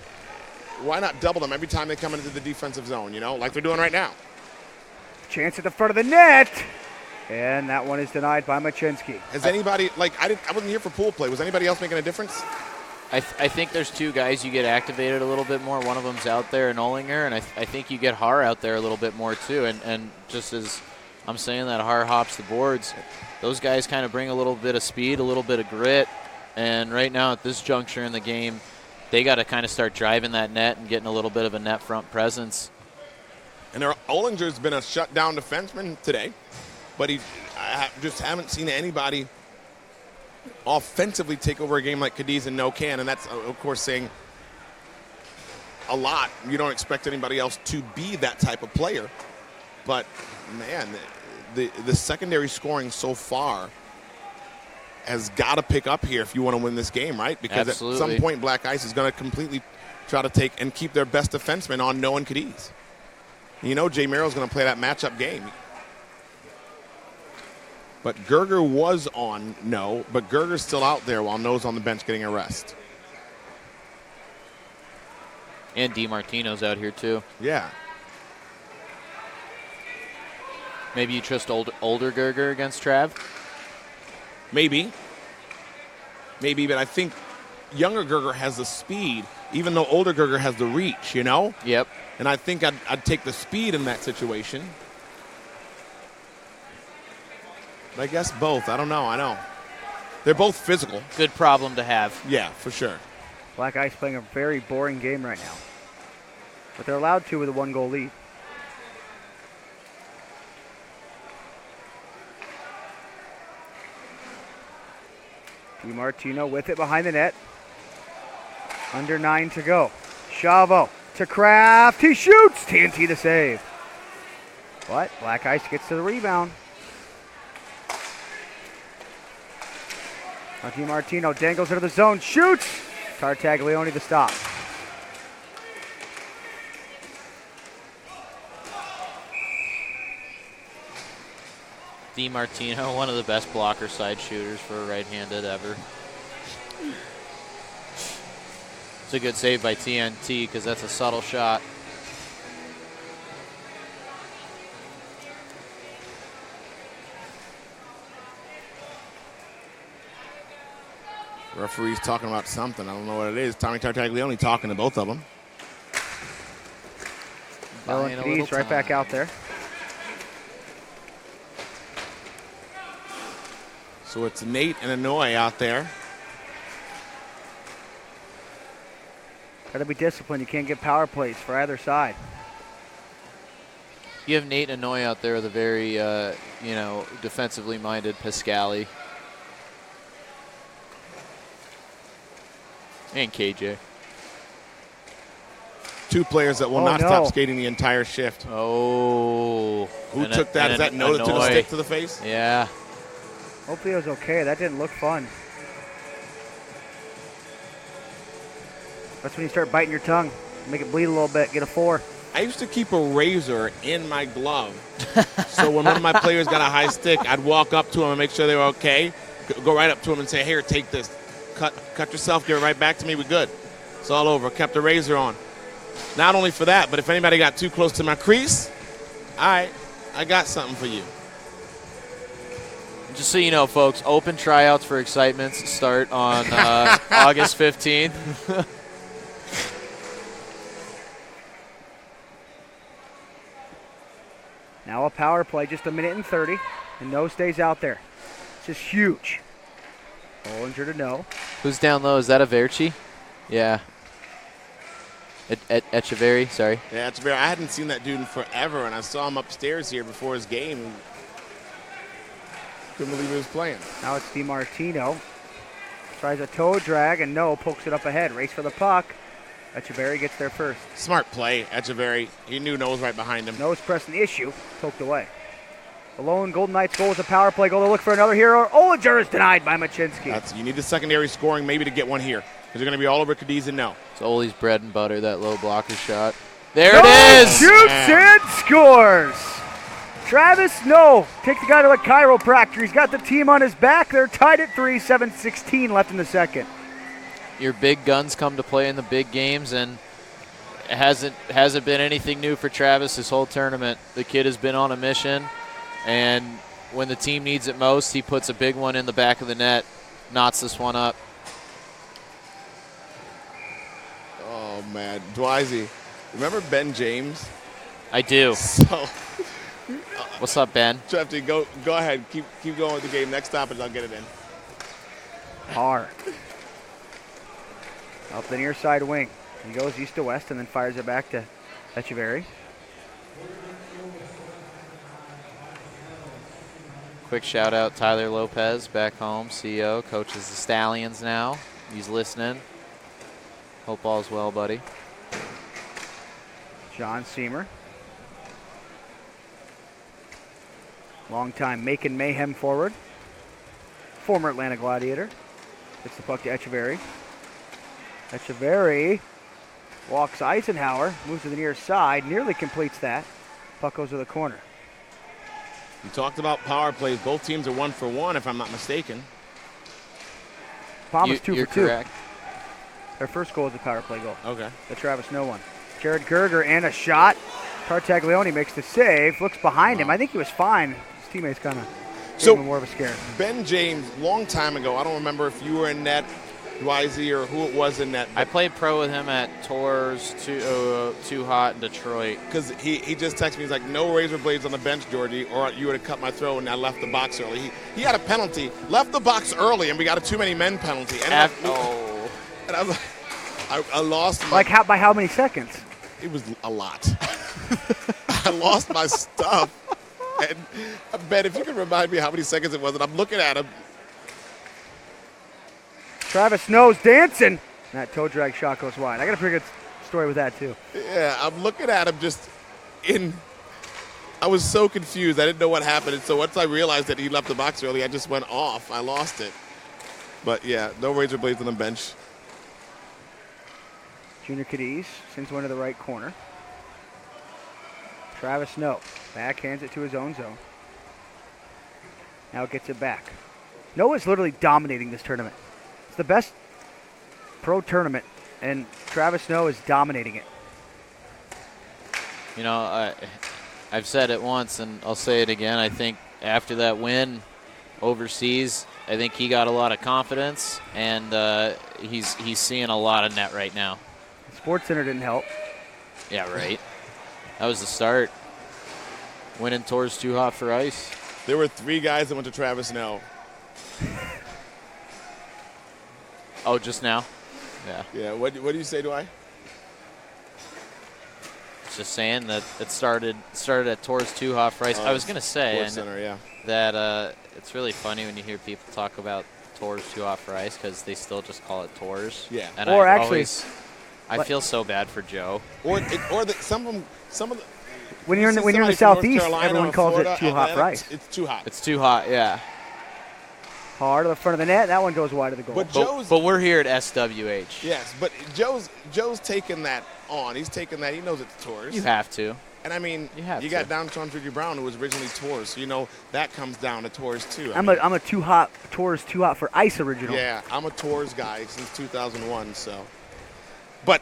why not double them every time they come into the defensive zone, you know, like they're doing right now? Chance at the front of the net, and that one is denied by Machinsky. Has anybody, like, I wasn't here for pool play. Was anybody else making a difference? I think there's 2 guys you get activated a little bit more. One of them's out there in Ollinger, and I think you get Har out there a little bit more too. And just as I'm saying that Har hops the boards, those guys kind of bring a little bit of speed, a little bit of grit. And right now at this juncture in the game, they got to kind of start driving that net and getting a little bit of a net front presence. And Ollinger's been a shutdown defenseman today, but I just haven't seen anybody offensively take over a game like Cadiz and no can, and that's of course saying a lot. You don't expect anybody else to be that type of player, but man, the secondary scoring so far has got to pick up here if you want to win this game, right? Because Absolutely. At some point Black Ice is going to completely try to take and keep their best defenseman on no and Cadiz. You know Jay Merrill's going to play that matchup game. But Gerger was on no, but Gerger's still out there while No's on the bench getting a rest. And DiMartino's out here too. Yeah. Maybe you trust older Gerger against Trav? Maybe, but I think younger Gerger has the speed, even though older Gerger has the reach, you know? Yep. And I think I'd take the speed in that situation. But I guess both. I don't know. I know. They're both physical. Good problem to have. Yeah, for sure. Black Ice playing a very boring game right now. But they're allowed to with a 1-goal lead. DiMartino with it behind the net. Under 9 to go. Chavo to Kraft. He shoots. TNT to save. But Black Ice gets to the rebound. Now DiMartino dangles into the zone. Shoots. Tartaglione to stop. DiMartino, one of the best blocker side shooters for a right-handed ever. It's a good save by TNT because that's a subtle shot. Referee's talking about something. I don't know what it is. Tommy Tartaglione talking to both of them. Dylan Cadiz right back out there. So it's Nate and Anoy out there. Got to be disciplined. You can't get power plays for either side. You have Nate Anoy out there with a very, defensively minded Pascali. And KJ. Two players that will not stop skating the entire shift. Oh. Who took that? Is that No that took a stick to the face? Yeah. Hopefully it was okay. That didn't look fun. That's when you start biting your tongue. Make it bleed a little bit. Get a 4. I used to keep a razor in my glove. So when one of my players got a high stick, I'd walk up to them and make sure they were okay. Go right up to them and say, here, take this. Cut yourself, give it right back to me, we're good. It's all over. Kept the razor on. Not only for that, but if anybody got too close to my crease, all right, I got something for you. Just so you know, folks, open tryouts for Excitements start on August 15th. Now a power play, just 1:30, and No stays out there. This is huge. Bollinger to No. Who's down low? Is that a Verci? Yeah. Echeverry, sorry. Yeah, Echeverry. I hadn't seen that dude in forever, and I saw him upstairs here before his game. Couldn't believe he was playing. Now it's DiMartino. Tries a toe drag, and No pokes it up ahead. Race for the puck. Echeverry gets there first. Smart play, Echeverry. He knew No was right behind him. No's pressing the issue. Poked away. The lone Golden Knights goal is a power play goal. They'll look for another hero. Olinger is denied by Machinsky. You need the secondary scoring maybe to get one here, because they're going to be all over Cadiz and No. It's Oli's bread and butter, that low blocker shot. There it is! Shoots and scores! Travis No takes the guy to a chiropractor. He's got the team on his back. They're tied at 3, 7:16 left in the second. Your big guns come to play in the big games, and it hasn't been anything new for Travis this whole tournament. The kid has been on a mission, and when the team needs it most, he puts a big one in the back of the net, knots this one up. Oh, man. Dwizy, remember Ben James? I do. So, what's up, Ben? Trefty, go ahead. Keep going with the game. Next stoppage, I'll get it in. Hard. Up the near side wing. He goes east to west and then fires it back to Echeverry. Quick shout out Tyler Lopez back home, CEO, coaches the Stallions now. He's listening. Hope all's well, buddy. John Seamer. Long-time Macon Mayhem forward. Former Atlanta Gladiator. Gets the puck to Echeverry. Echeverry Walks Eisenhower, moves to the near side, nearly completes that. Puck goes to the corner. You talked about power plays. Both teams are 1 for 1, if I'm not mistaken. PAMA's 2 You're for 2. correct. Their first goal is a power play goal. Okay. The Travis Snow one. Jared Gerger and a shot. Tartaglione makes the save, looks behind him. I think he was fine. His teammates kind of gave him more of a scare. Ben James, long time ago, I don't remember if you were in net, Wisey, or who it was in net. I played pro with him at Tours, Too Hot in Detroit. Because he just texted me, he's like, no razor blades on the bench, Georgie, or you would have cut my throat and I left the box early. He had a penalty, left the box early, and we got a too many men penalty. And and I was like, I lost my... Like by how many seconds? It was a lot. I lost my stuff. And Ben, if you could remind me how many seconds it was, and I'm looking at him. Travis Snow's dancing. That toe drag shot goes wide. I got a pretty good story with that, too. Yeah, I'm looking at him just I was so confused. I didn't know what happened. And so once I realized that he left the box early, I just went off. I lost it. But, yeah, no razor blades on the bench. Junior Cadiz sends one to the right corner. Travis Snow backhands it to his own zone. Now gets it back. Noah's literally dominating this tournament. It's the best pro tournament, and Travis Snow is dominating it. You know, I've said it once, and I'll say it again. I think after that win overseas, I think he got a lot of confidence, and he's seeing a lot of net right now. Sports Center didn't help. Yeah, right. That was the start. Winning Tours Too Hot for Ice. There were 3 guys that went to Travis Snow. Oh, just now? Yeah. Yeah, what do you say, Dwight? Just saying that it started at Tours Too Hot for Ice. I was going to say Center, that it's really funny when you hear people talk about Tours Too Hot for Ice because they still just call it Tours. Yeah. And or actually, I feel so bad for Joe. Some of the when you're in the Southeast, everyone calls it Too Hot for Ice. It's too hot. It's too hot, yeah. Hard to the front of the net. That one goes wide to the goal. But we're here at SWH. Yes, but Joe's taking that on. He's taking that. He knows it's Tours. You have to. And I mean, you got Downtown Georgie Brown, who was originally Tours. So, you know, that comes down to Tours too. I'm a Tours Too Hot for Ice original. Yeah, I'm a Tours guy since 2001. So, but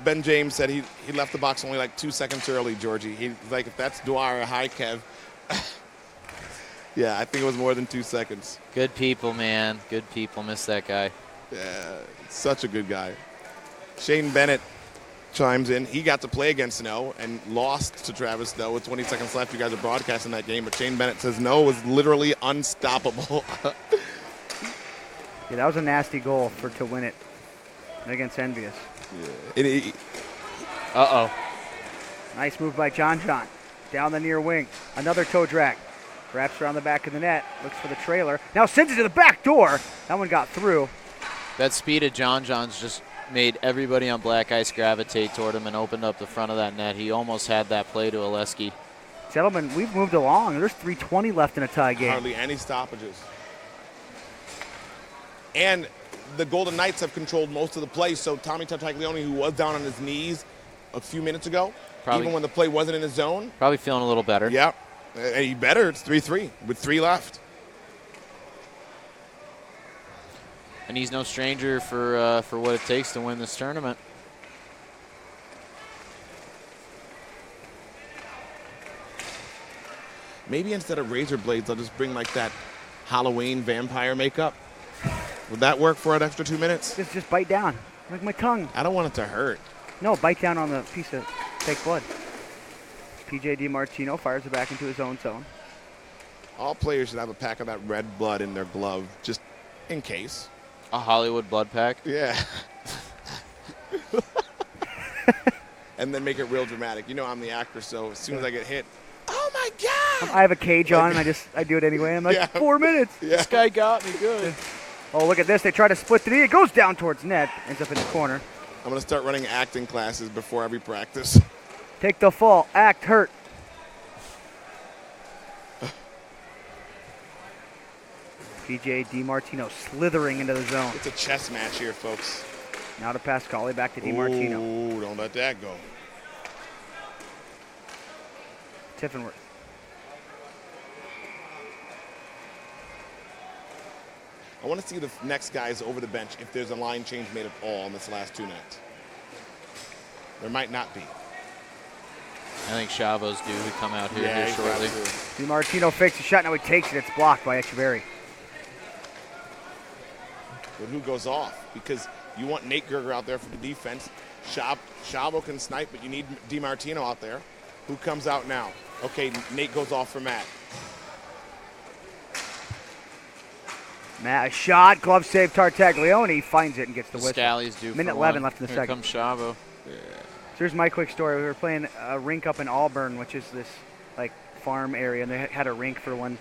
Ben James said he left the box only like 2 seconds early. Georgie, he's like, if that's Dwyer, hi Kev. Yeah, I think it was more than 2 seconds. Good people, man. Good people. Miss that guy. Yeah, such a good guy. Shane Bennett chimes in. He got to play against Snow and lost to Travis Snow with 20 seconds left. You guys are broadcasting that game, but Shane Bennett says Snow was literally unstoppable. Yeah, that was a nasty goal to win it against Envious. Yeah. Uh-oh. Nice move by John. Down the near wing. Another toe drag. Wraps around the back of the net. Looks for the trailer. Now sends it to the back door. That one got through. That speed of John's just made everybody on black ice gravitate toward him and opened up the front of that net. He almost had that play to Oleski. Gentlemen, we've moved along. There's 3:20 left in a tie game. Hardly any stoppages. And the Golden Knights have controlled most of the play, so Tommy Tartaglione, who was down on his knees a few minutes ago, even when the play wasn't in his zone. Probably feeling a little better. Yeah. He better. It's 3-3 with 3 left. And he's no stranger for what it takes to win this tournament. Maybe instead of razor blades, I'll just bring like that Halloween vampire makeup. Would that work for an extra 2 minutes? Just bite down, like my tongue. I don't want it to hurt. No, bite down on the piece of fake blood. PJ DiMartino fires it back into his own zone. All players should have a pack of that red blood in their glove, just in case. A Hollywood blood pack? Yeah. And then make it real dramatic. You know I'm the actor, so as soon as I get hit, oh my God! I have a cage on, and I do it anyway. I'm like, 4 minutes. Yeah. This guy got me good. Oh, look at this. They try to split the knee. It goes down towards net. Ends up in the corner. I'm going to start running acting classes before every practice. Take the fall. Act hurt. PJ DiMartino slithering into the zone. It's a chess match here, folks. Now to Pascali, back to DiMartino. Ooh, don't let that go. Tiffenworth. I want to see the next guys over the bench if there's a line change made at all in this last 2 minutes. There might not be. I think Chavo's due to come out here shortly. DiMartino fakes a shot. Now he takes it. It's blocked by Echeverry. But who goes off? Because you want Nate Gerger out there for the defense. Chavo can snipe, but you need DiMartino out there. Who comes out now? Okay, Nate goes off for Matt. Matt, a shot. Glove save. Tartaglione finds it and gets the whistle. Scally's due. Minute for 11 one. left in the Here second. comes Chavo. So here's my quick story. We were playing a rink up in Auburn, which is this like farm area, and they had a rink for one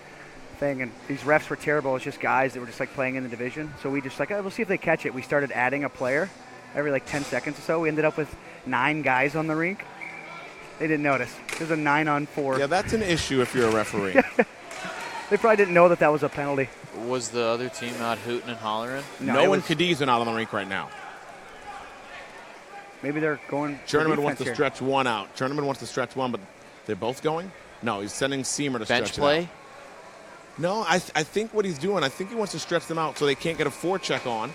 thing, and these refs were terrible. It's just guys that were just like playing in the division. So we just like, we'll see if they catch it. We started adding a player every like 10 seconds or so. We ended up with 9 guys on the rink. They didn't notice. It was a 9-on-4. Yeah, that's an issue if you're a referee. They probably didn't know that was a penalty. Was the other team not hooting and hollering? No one Cadiz are not on the rink right now. Maybe they're going. Tournament wants to here. stretch one out. Tournament wants to stretch one, but they're both going? No, he's sending Seamer to Bench stretch play? it out. No, I think what he's doing, I think he wants to stretch them out so they can't get a forecheck on.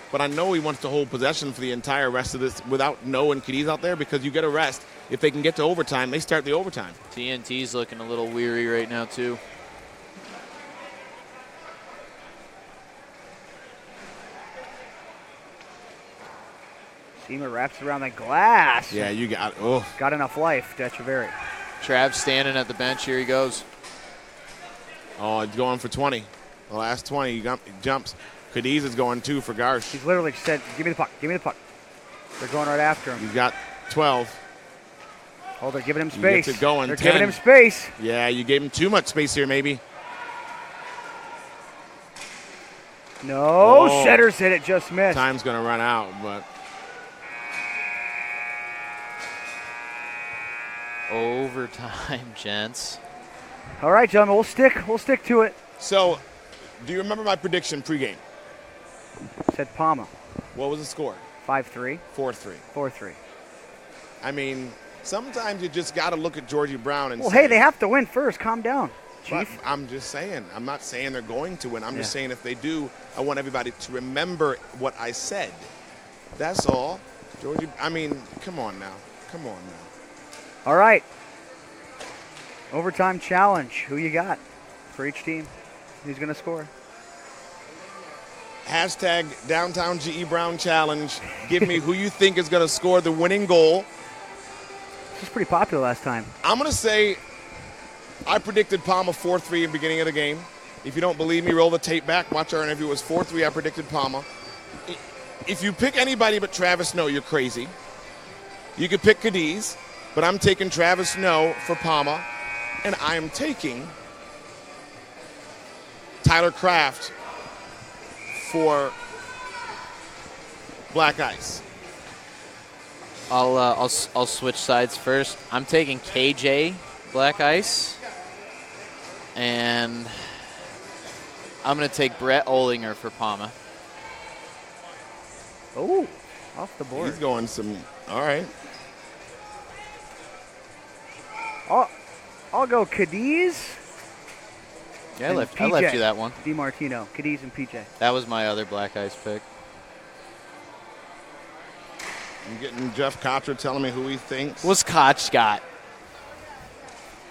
But I know he wants to hold possession for the entire rest of this without No and Cadiz out there, because you get a rest. If they can get to overtime, they start the overtime. TNT's looking a little weary right now, too. Seamer wraps around the glass. Yeah, you got Got enough life to Echeverry. Trav standing at the bench. Here he goes. Oh, he's going for 20. The last 20, he jumps. Cadiz is going 2 for Garsh. He's literally said, give me the puck, give me the puck. They're going right after him. He's got 12. Oh, they're giving him space. Gets it going. They're 10. giving him space. Yeah, you gave him too much space here, maybe. No, Setters hit it, just missed. Time's going to run out, but. Overtime, gents. All right, gentlemen, we'll stick to it. So, do you remember my prediction pregame? Said PAMA. What was the score? 5-3. 4-3. 4-3. I mean, sometimes you just got to look at Georgie Brown and Well, say, hey, they have to win first. Calm down, Chief. But I'm just saying. I'm not saying they're going to win. I'm just saying if they do, I want everybody to remember what I said. That's all. Georgie, I mean, come on now. Come on now. All right. Overtime challenge. Who you got for each team? Who's going to score? Hashtag Downtown GE Brown Challenge. Give me who you think is going to score the winning goal. This was pretty popular last time. I'm going to say I predicted Palma 4-3 in the beginning of the game. If you don't believe me, roll the tape back. Watch our interview. It was 4-3. I predicted Palma. If you pick anybody but Travis Snow, you're crazy. You could pick Cadiz, but I'm taking Travis Snow for Palma, and I'm taking Tyler Kraft for Black Ice. I'll switch sides first. I'm taking KJ Black Ice, and I'm going to take Brett Olinger for Palma. Oh, off the board. He's going some. All right. I'll go Cadiz. Yeah, I left you that one. DiMartino, Cadiz, and PJ. That was my other Black Ice pick. I'm getting Jeff Kocher telling me who he thinks. What's Koch got?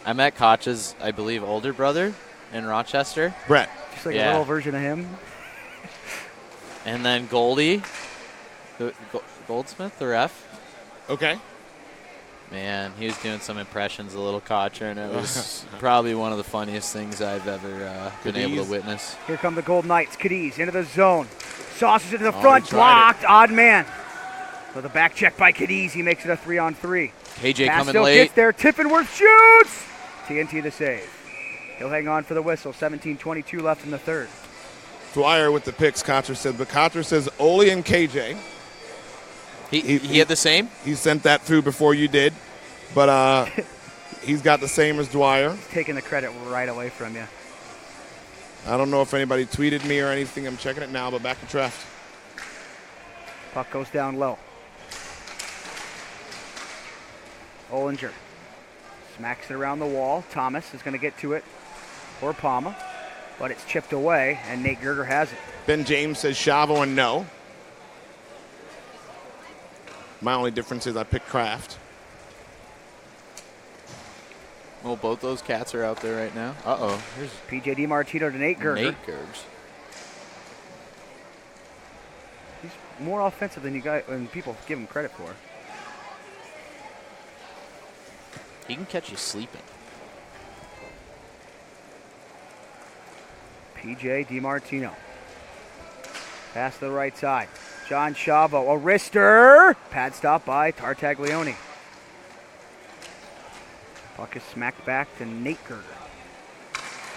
I met Koch's, I believe, older brother in Rochester. Brett. Just like a little version of him. And then Goldie, Goldsmith, the ref. Okay. Man, he was doing some impressions of little Kocher, and it was probably one of the funniest things I've ever been able to witness. Here come the Gold Knights. Cadiz into the zone. Sauces into the front. Blocked. Odd man. So the back check by Cadiz. He makes it a 3-on-3. KJ Pass coming still late. gets there. Tiffenworth shoots. TNT the save. He'll hang on for the whistle. 17:22 left in the third. Dwyer with the picks, Kocher said. But Kocher says Ole and KJ. He had the same? He sent that through before you did. But he's got the same as Dwyer. He's taking the credit right away from you. I don't know if anybody tweeted me or anything. I'm checking it now, but back to Treft. Puck goes down low. Ollinger smacks it around the wall. Thomas is going to get to it for PAMA, but it's chipped away, and Nate Gerger has it. Ben James says Chavo and no. My only difference is I picked Kraft. Well, both those cats are out there right now. Uh-oh. Here's PJ DiMartino to Nate Gerger. Nate Gergs. He's more offensive than people give him credit for. He can catch you sleeping. PJ DiMartino. Pass to the right side. John Chavo, a wrister. Pad stop by Tartaglione. Puck is smacked back to Nate Gerger.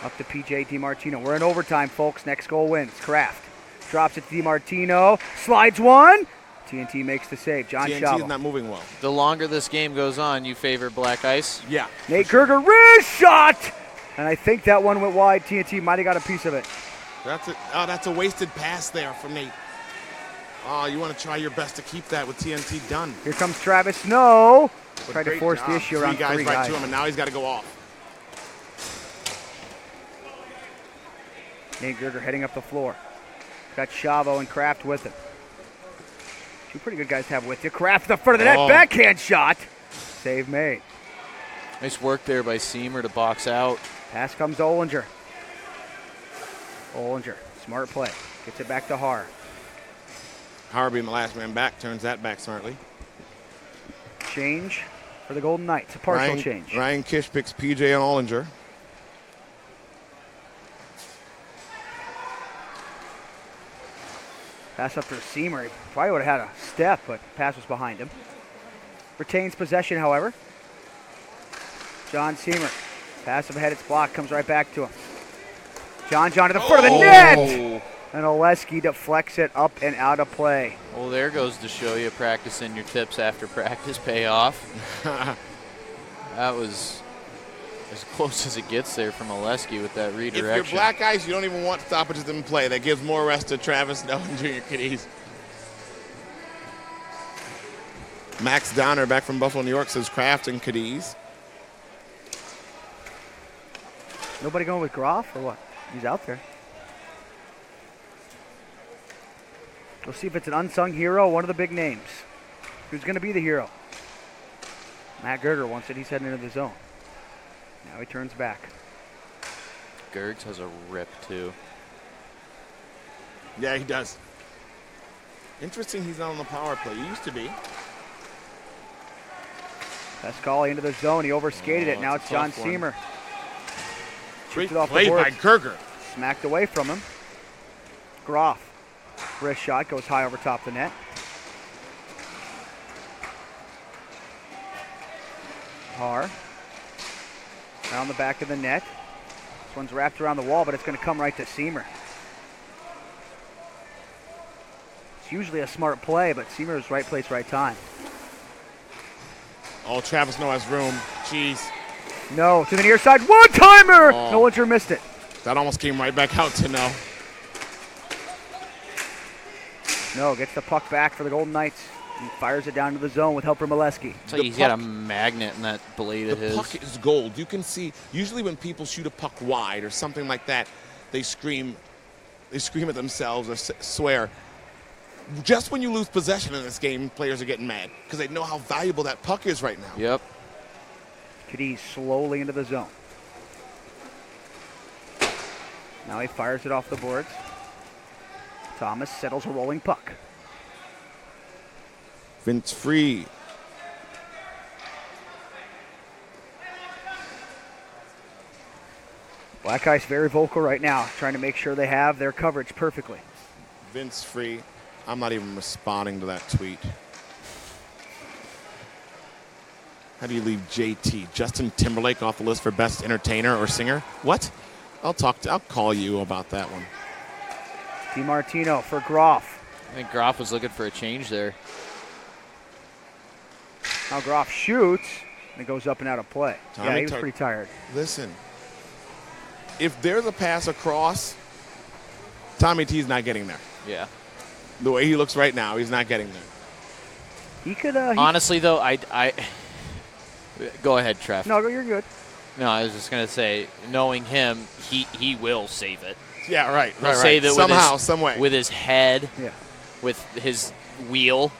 Up to PJ DiMartino. We're in overtime, folks. Next goal wins. Kraft drops it to DiMartino. Slides one. TNT makes the save. John TNT Chavo. is not moving well. The longer this game goes on, you favor Black Ice? Yeah. Nate Gerger, wrist shot! And I think that one went wide. TNT might have got a piece of it. That's a wasted pass there from Nate. Oh, you want to try your best to keep that with TNT done. Here comes Travis Snow. But Tried to force the issue around three right guys. to him, and now he's got to go off. Nate Gerger heading up the floor. Got Chavo and Kraft with him. Two pretty good guys to have with you. Kraft at the front of the net. Backhand shot. Save made. Nice work there by Seamer to box out. Pass comes to Ollinger. Ollinger, smart play. Gets it back to Har. Har being the last man back, turns that back smartly. Change for the Golden Knights. A partial change. Ryan Kish picks PJ and Ollinger. Pass up to Seamer. He probably would have had a step, but pass was behind him. Retains possession, however. John Seamer. Pass up ahead, it's blocked. Comes right back to him. John to the front of the net! And Oleski deflects it up and out of play. Well, there goes to show you practicing your tips after practice pay off. That was as close as it gets there from Oleski with that redirection. If you're Black Ice, you don't even want stoppages in play. That gives more rest to Travis Snow and Junior Cadiz. Max Donner back from Buffalo, New York says Kraft and Cadiz. Nobody going with Groff or what? He's out there. We'll see if it's an unsung hero, one of the big names. Who's going to be the hero? Matt Gerger wants it. He's heading into the zone. Now he turns back. Gergs has a rip, too. Yeah, he does. Interesting he's not on the power play. He used to be. Pascali into the zone. He overskated it. Now it's John Seamer. Great play by Gerger. Smacked away from him. Groff. Wrist shot goes high over top the net. Har. Around the back of the net. This one's wrapped around the wall, but it's going to come right to Seamer. It's usually a smart play, but Seamer's right place, right time. Oh, Travis Snow has room. Jeez. No, to the near side. One-timer! No Ollinger missed it. That almost came right back out to No. No, gets the puck back for the Golden Knights. He fires it down to the zone with help from Oleski. It's like he's got a magnet in that blade of his. The puck is gold. You can see, usually when people shoot a puck wide or something like that, they scream at themselves or swear. Just when you lose possession in this game, players are getting mad because they know how valuable that puck is right now. Yep. Cadiz slowly into the zone. Now he fires it off the boards. Thomas settles a rolling puck. Vince Free. Black Ice very vocal right now, trying to make sure they have their coverage perfectly. Vince Free. I'm not even responding to that tweet. How do you leave JT, Justin Timberlake, off the list for best entertainer or singer? What? I'll call you about that one. DiMartino for Groff. I think Groff was looking for a change there. Now Groff shoots, and it goes up and out of play. Tommy yeah, he was pretty tired. Listen, if there's a pass across, Tommy T's not getting there. Yeah. The way he looks right now, he's not getting there. He could. Honestly, though, I go ahead, Trev. No, you're good. No, I was just gonna say, knowing him, he will save it. Yeah, right. He'll save it somehow, with his, some way. with his head, Yeah. with his wheel.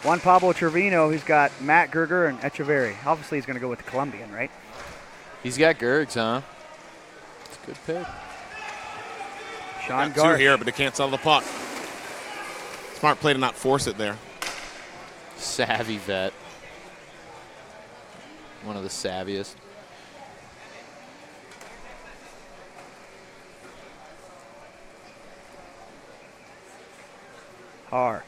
Juan Pablo Trevino, he's got Matt Gerger and Echeverry. Obviously, he's going to go with the Colombian, right? He's got Gergs, huh? It's a good pick. Sean Got two Garth. here, but they can't sell the puck. Smart play to not force it there. Savvy vet. One of the savviest. Har.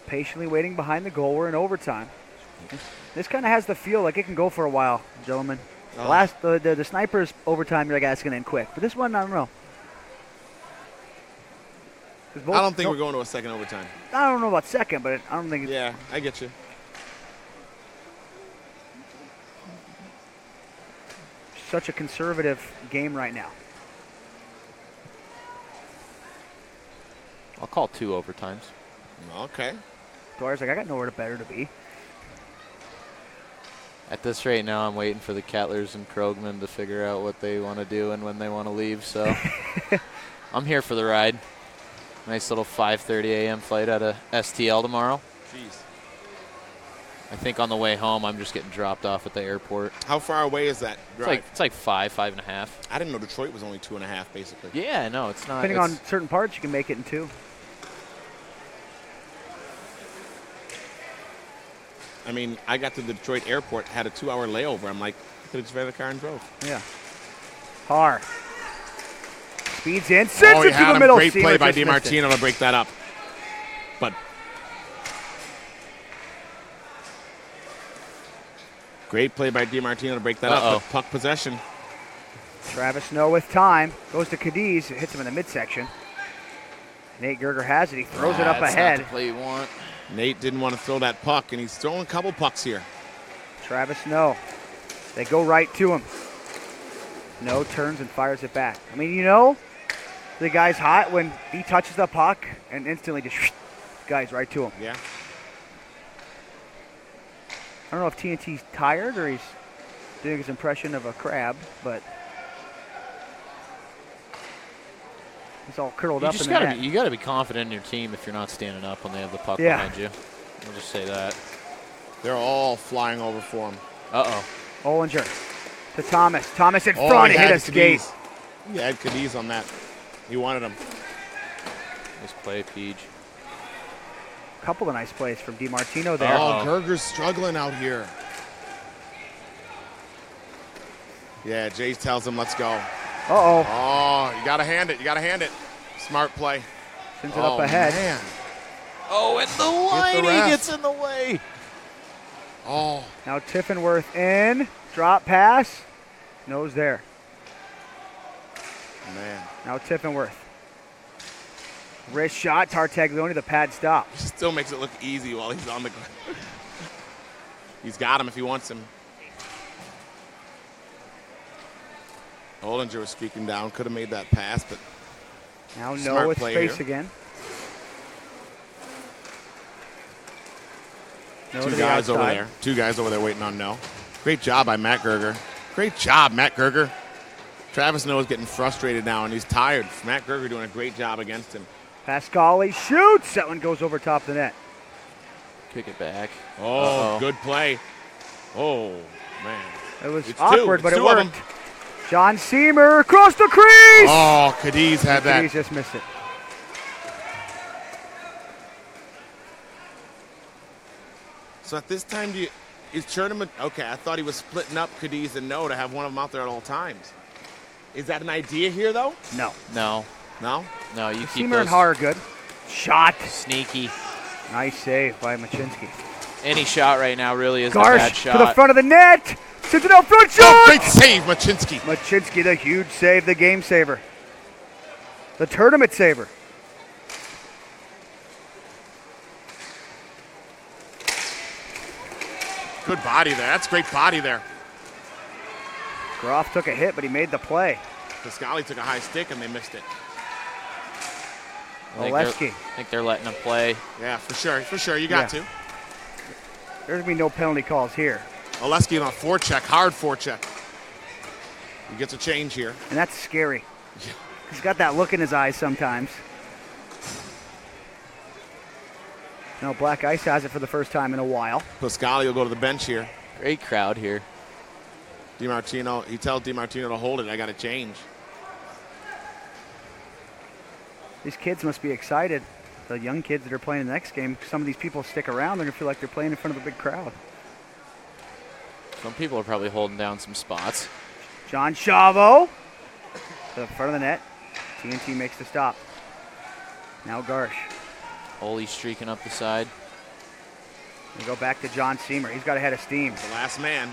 Patiently waiting behind the goal. We're in overtime. This kind of has the feel like it can go for a while, gentlemen. The snipers overtime, you're like, it's going to end quick. But this one, I don't know. I don't think we're going to a second overtime. I don't know about second, but I don't think it's... Yeah, I get you. Such a conservative game right now. I'll call 2 overtimes. Okay. Dwyer's like, I got nowhere better to be. At this rate now, I'm waiting for the Kettlers and Krogman to figure out what they want to do and when they want to leave. So I'm here for the ride. Nice little 5:30 a.m. flight out of STL tomorrow. Jeez. I think on the way home, I'm just getting dropped off at the airport. How far away is that drive? It's like 5.5. I didn't know Detroit was only 2.5, basically. Yeah, no, it's not. Depending on certain parts, you can make it in 2. I mean, I got to the Detroit airport, had a 2-hour layover. I'm like, I could have just rented a car and drove. Yeah. Har. Speeds in, sends it to the middle. Great play by DiMartino to break that up. But great play by DiMartino to break that up. But puck possession. Travis Snow with time. Goes to Cadiz. Hits him in the midsection. Nate Gerger has it. He throws it up ahead. Not the play you want. Nate didn't want to throw that puck, and he's throwing a couple pucks here. Travis Snow. They go right to him. Snow turns and fires it back. I mean, you know, the guy's hot when he touches the puck and instantly just guy's right to him. Yeah. I don't know if TNT's tired or he's doing his impression of a crab, but he's all curled up in the net. You got to be confident in your team if you're not standing up when they have the puck Yeah. behind you. I'll just say that. They're all flying over for him. Ollinger to Thomas. Thomas in front. He hit a skate. He had Cadiz on that. He wanted him. Nice play, Peach. Couple of nice plays from DiMartino there. Oh, Gerger's struggling out here. Yeah, Jace tells him, let's go. Uh-oh. Oh, you got to hand it. You got to hand it. Smart play. Sends it up ahead. Man. Oh, and the line, he gets in the way. Oh. Now Tiffenworth in. Drop pass. Nose there. Man. Now Tiffenworth. Wrist shot. Tartaglione, the pad stop. He still makes it look easy while he's on the ground. He's got him if he wants him. Ollinger was streaking down. Could have made that pass, but now smart No with play space here. again. No Two guys over there. 2 guys over there waiting on No. Great job by Matt Gerger. Great job, Matt Gerger. Travis Noah is getting frustrated now, and he's tired. Matt Gerger doing a great job against him. Pascali shoots. That one goes over top the net. Kick it back. Oh, good play. Oh, man. It was It's awkward, two. but It's it two of worked. John Seymour across the crease. Oh, Cadiz had that. Cadiz just missed it. So at this time, is tournament okay? I thought he was splitting up Cadiz and No to have one of them out there at all times. Is that an idea here, though? No. No. No? No, you keep Seymour those and Har are good. Shot. sneaky. Nice save by Machinsky. Any shot right now really is a Garsh bad shot. to the front of the net. Sends it out front. Shot. Oh, great save, Machinsky. Machinsky, the huge save, the game saver. The tournament saver. Good body there. That's great body there. Groff took a hit, but he made the play. Piscali took a high stick and they missed it. I think they're letting him play. Yeah, for sure. You got to. There's going to be no penalty calls here. Oleski on a forecheck, hard forecheck. He gets a change here. And that's scary. He's got that look in his eyes sometimes. No, Black Ice has it for the first time in a while. Piscali will go to the bench here. Great crowd here. DiMartino, he tells DiMartino to hold it. I got to change. These kids must be excited. The young kids that are playing in the next game, some of these people stick around. They're going to feel like they're playing in front of a big crowd. Some people are probably holding down some spots. John Chavo to the front of the net. TNT makes the stop. Now Garsh. Ole streaking up the side. We go back to John Seamer. He's got a head of steam. The last man.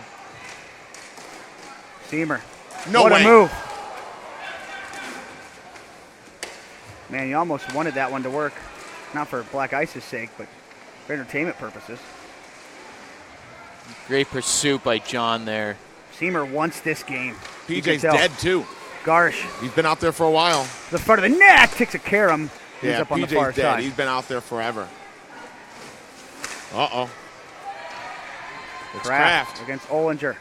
Seamer. No what way. a move. Man, you almost wanted that one to work. Not for Black Ice's sake, but for entertainment purposes. Great pursuit by John there. Seamer wants this game. PJ's dead too. Garsh. He's been out there for a while. The front of the net. Takes a carom. He's Yeah, up on PJ's the far dead. side. He's been out there forever. Uh-oh. It's Kraft. Against Ollinger.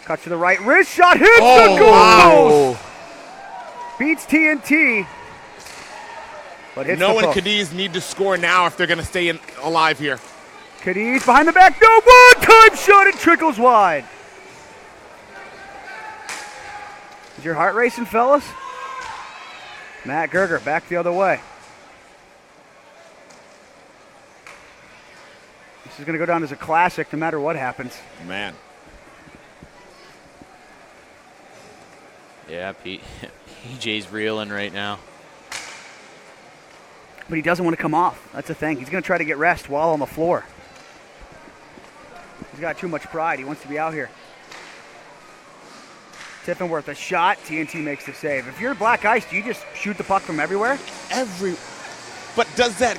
Cuts to the right. Wrist shot. Hits Oh, the goal wow. post. Beats TNT. But hits No the and post. Cadiz need to score now if they're going to stay alive here. Cadiz behind the back. No, one-time shot. It trickles wide. Is your heart racing, fellas? Matt Gerger back the other way. This is going to go down as a classic no matter what happens. Man. Yeah, PJ's reeling right now. But he doesn't want to come off. That's the thing. He's going to try to get rest while on the floor. He's got too much pride. He wants to be out here. Tiffenworth, a shot. TNT makes the save. If you're Black Ice, do you just shoot the puck from everywhere? But does that,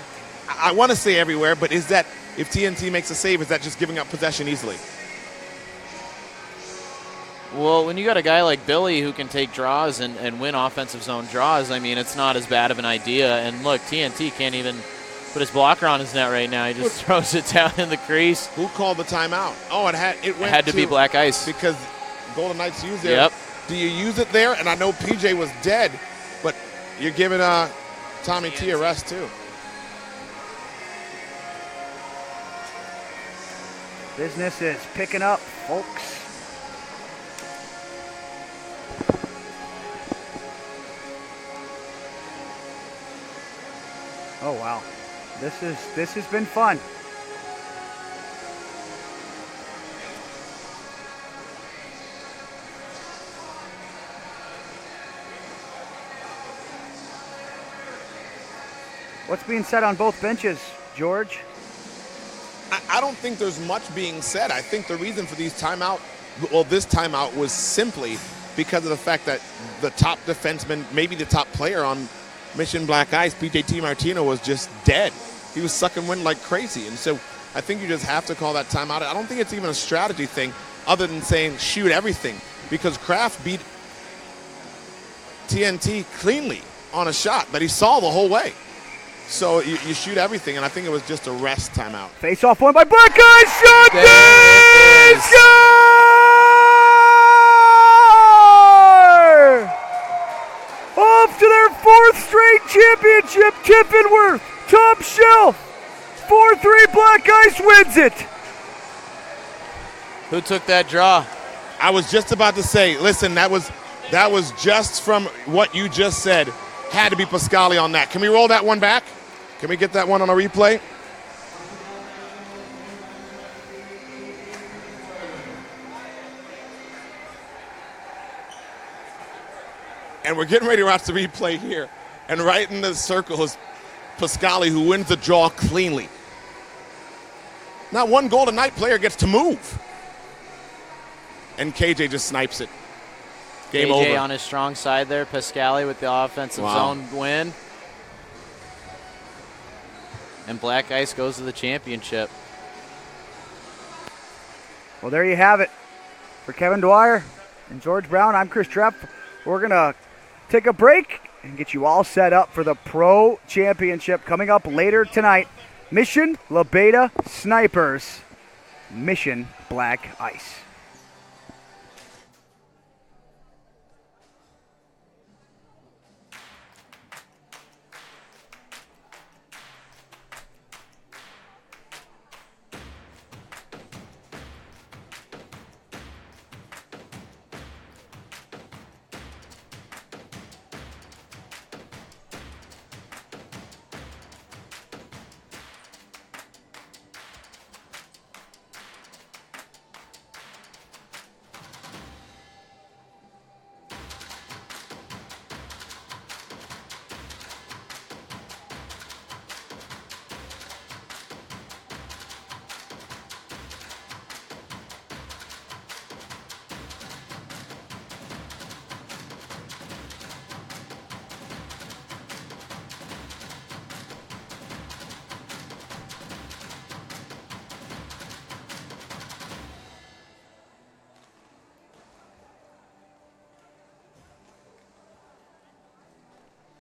I want to say everywhere, but is that, if TNT makes a save, is that just giving up possession easily? Well, when you got a guy like Billy who can take draws and win offensive zone draws, I mean, it's not as bad of an idea. And look, TNT can't even put his blocker on his net right now. He just throws it down in the crease. Who called the timeout? Oh, it had to be Black Ice. Because Golden Knights used it. Yep. Do you use it there? And I know PJ was dead, but you're giving Tommy T a rest too. Business is picking up, folks. Oh wow, this has been fun. What's being said on both benches, George? I don't think there's much being said. I think the reason for this timeout was simply because of the fact that the top defenseman, maybe the top player on Mission Black Ice, PJ Martino, was just dead. He was sucking wind like crazy. And so I think you just have to call that timeout. I don't think it's even a strategy thing other than saying shoot everything, because Kraft beat TNT cleanly on a shot that he saw the whole way. So you shoot everything, and I think it was just a rest timeout. Face off one by Black Ice. Shot! There it is. Off to their fourth straight championship. Tiffenworth, top shelf. 4-3, Black Ice wins it. Who took that draw? I was just about to say, listen, that was just from what you just said. Had to be Piscali on that. Can we roll that one back? Can we get that one on a replay? And we're getting ready to watch the replay here. And right in the circle is Piscali, who wins the draw cleanly. Not one Golden Knight player gets to move. And KJ just snipes it. Game KJ over. on his strong side there. Piscali with the offensive zone win. And Black Ice goes to the championship. Well, there you have it. For Kevin Dwyer and George Brown, I'm Chris Trepp. We're going to take a break and get you all set up for the Pro Championship coming up later tonight. Mission Labeda Snipers, Mission Black Ice.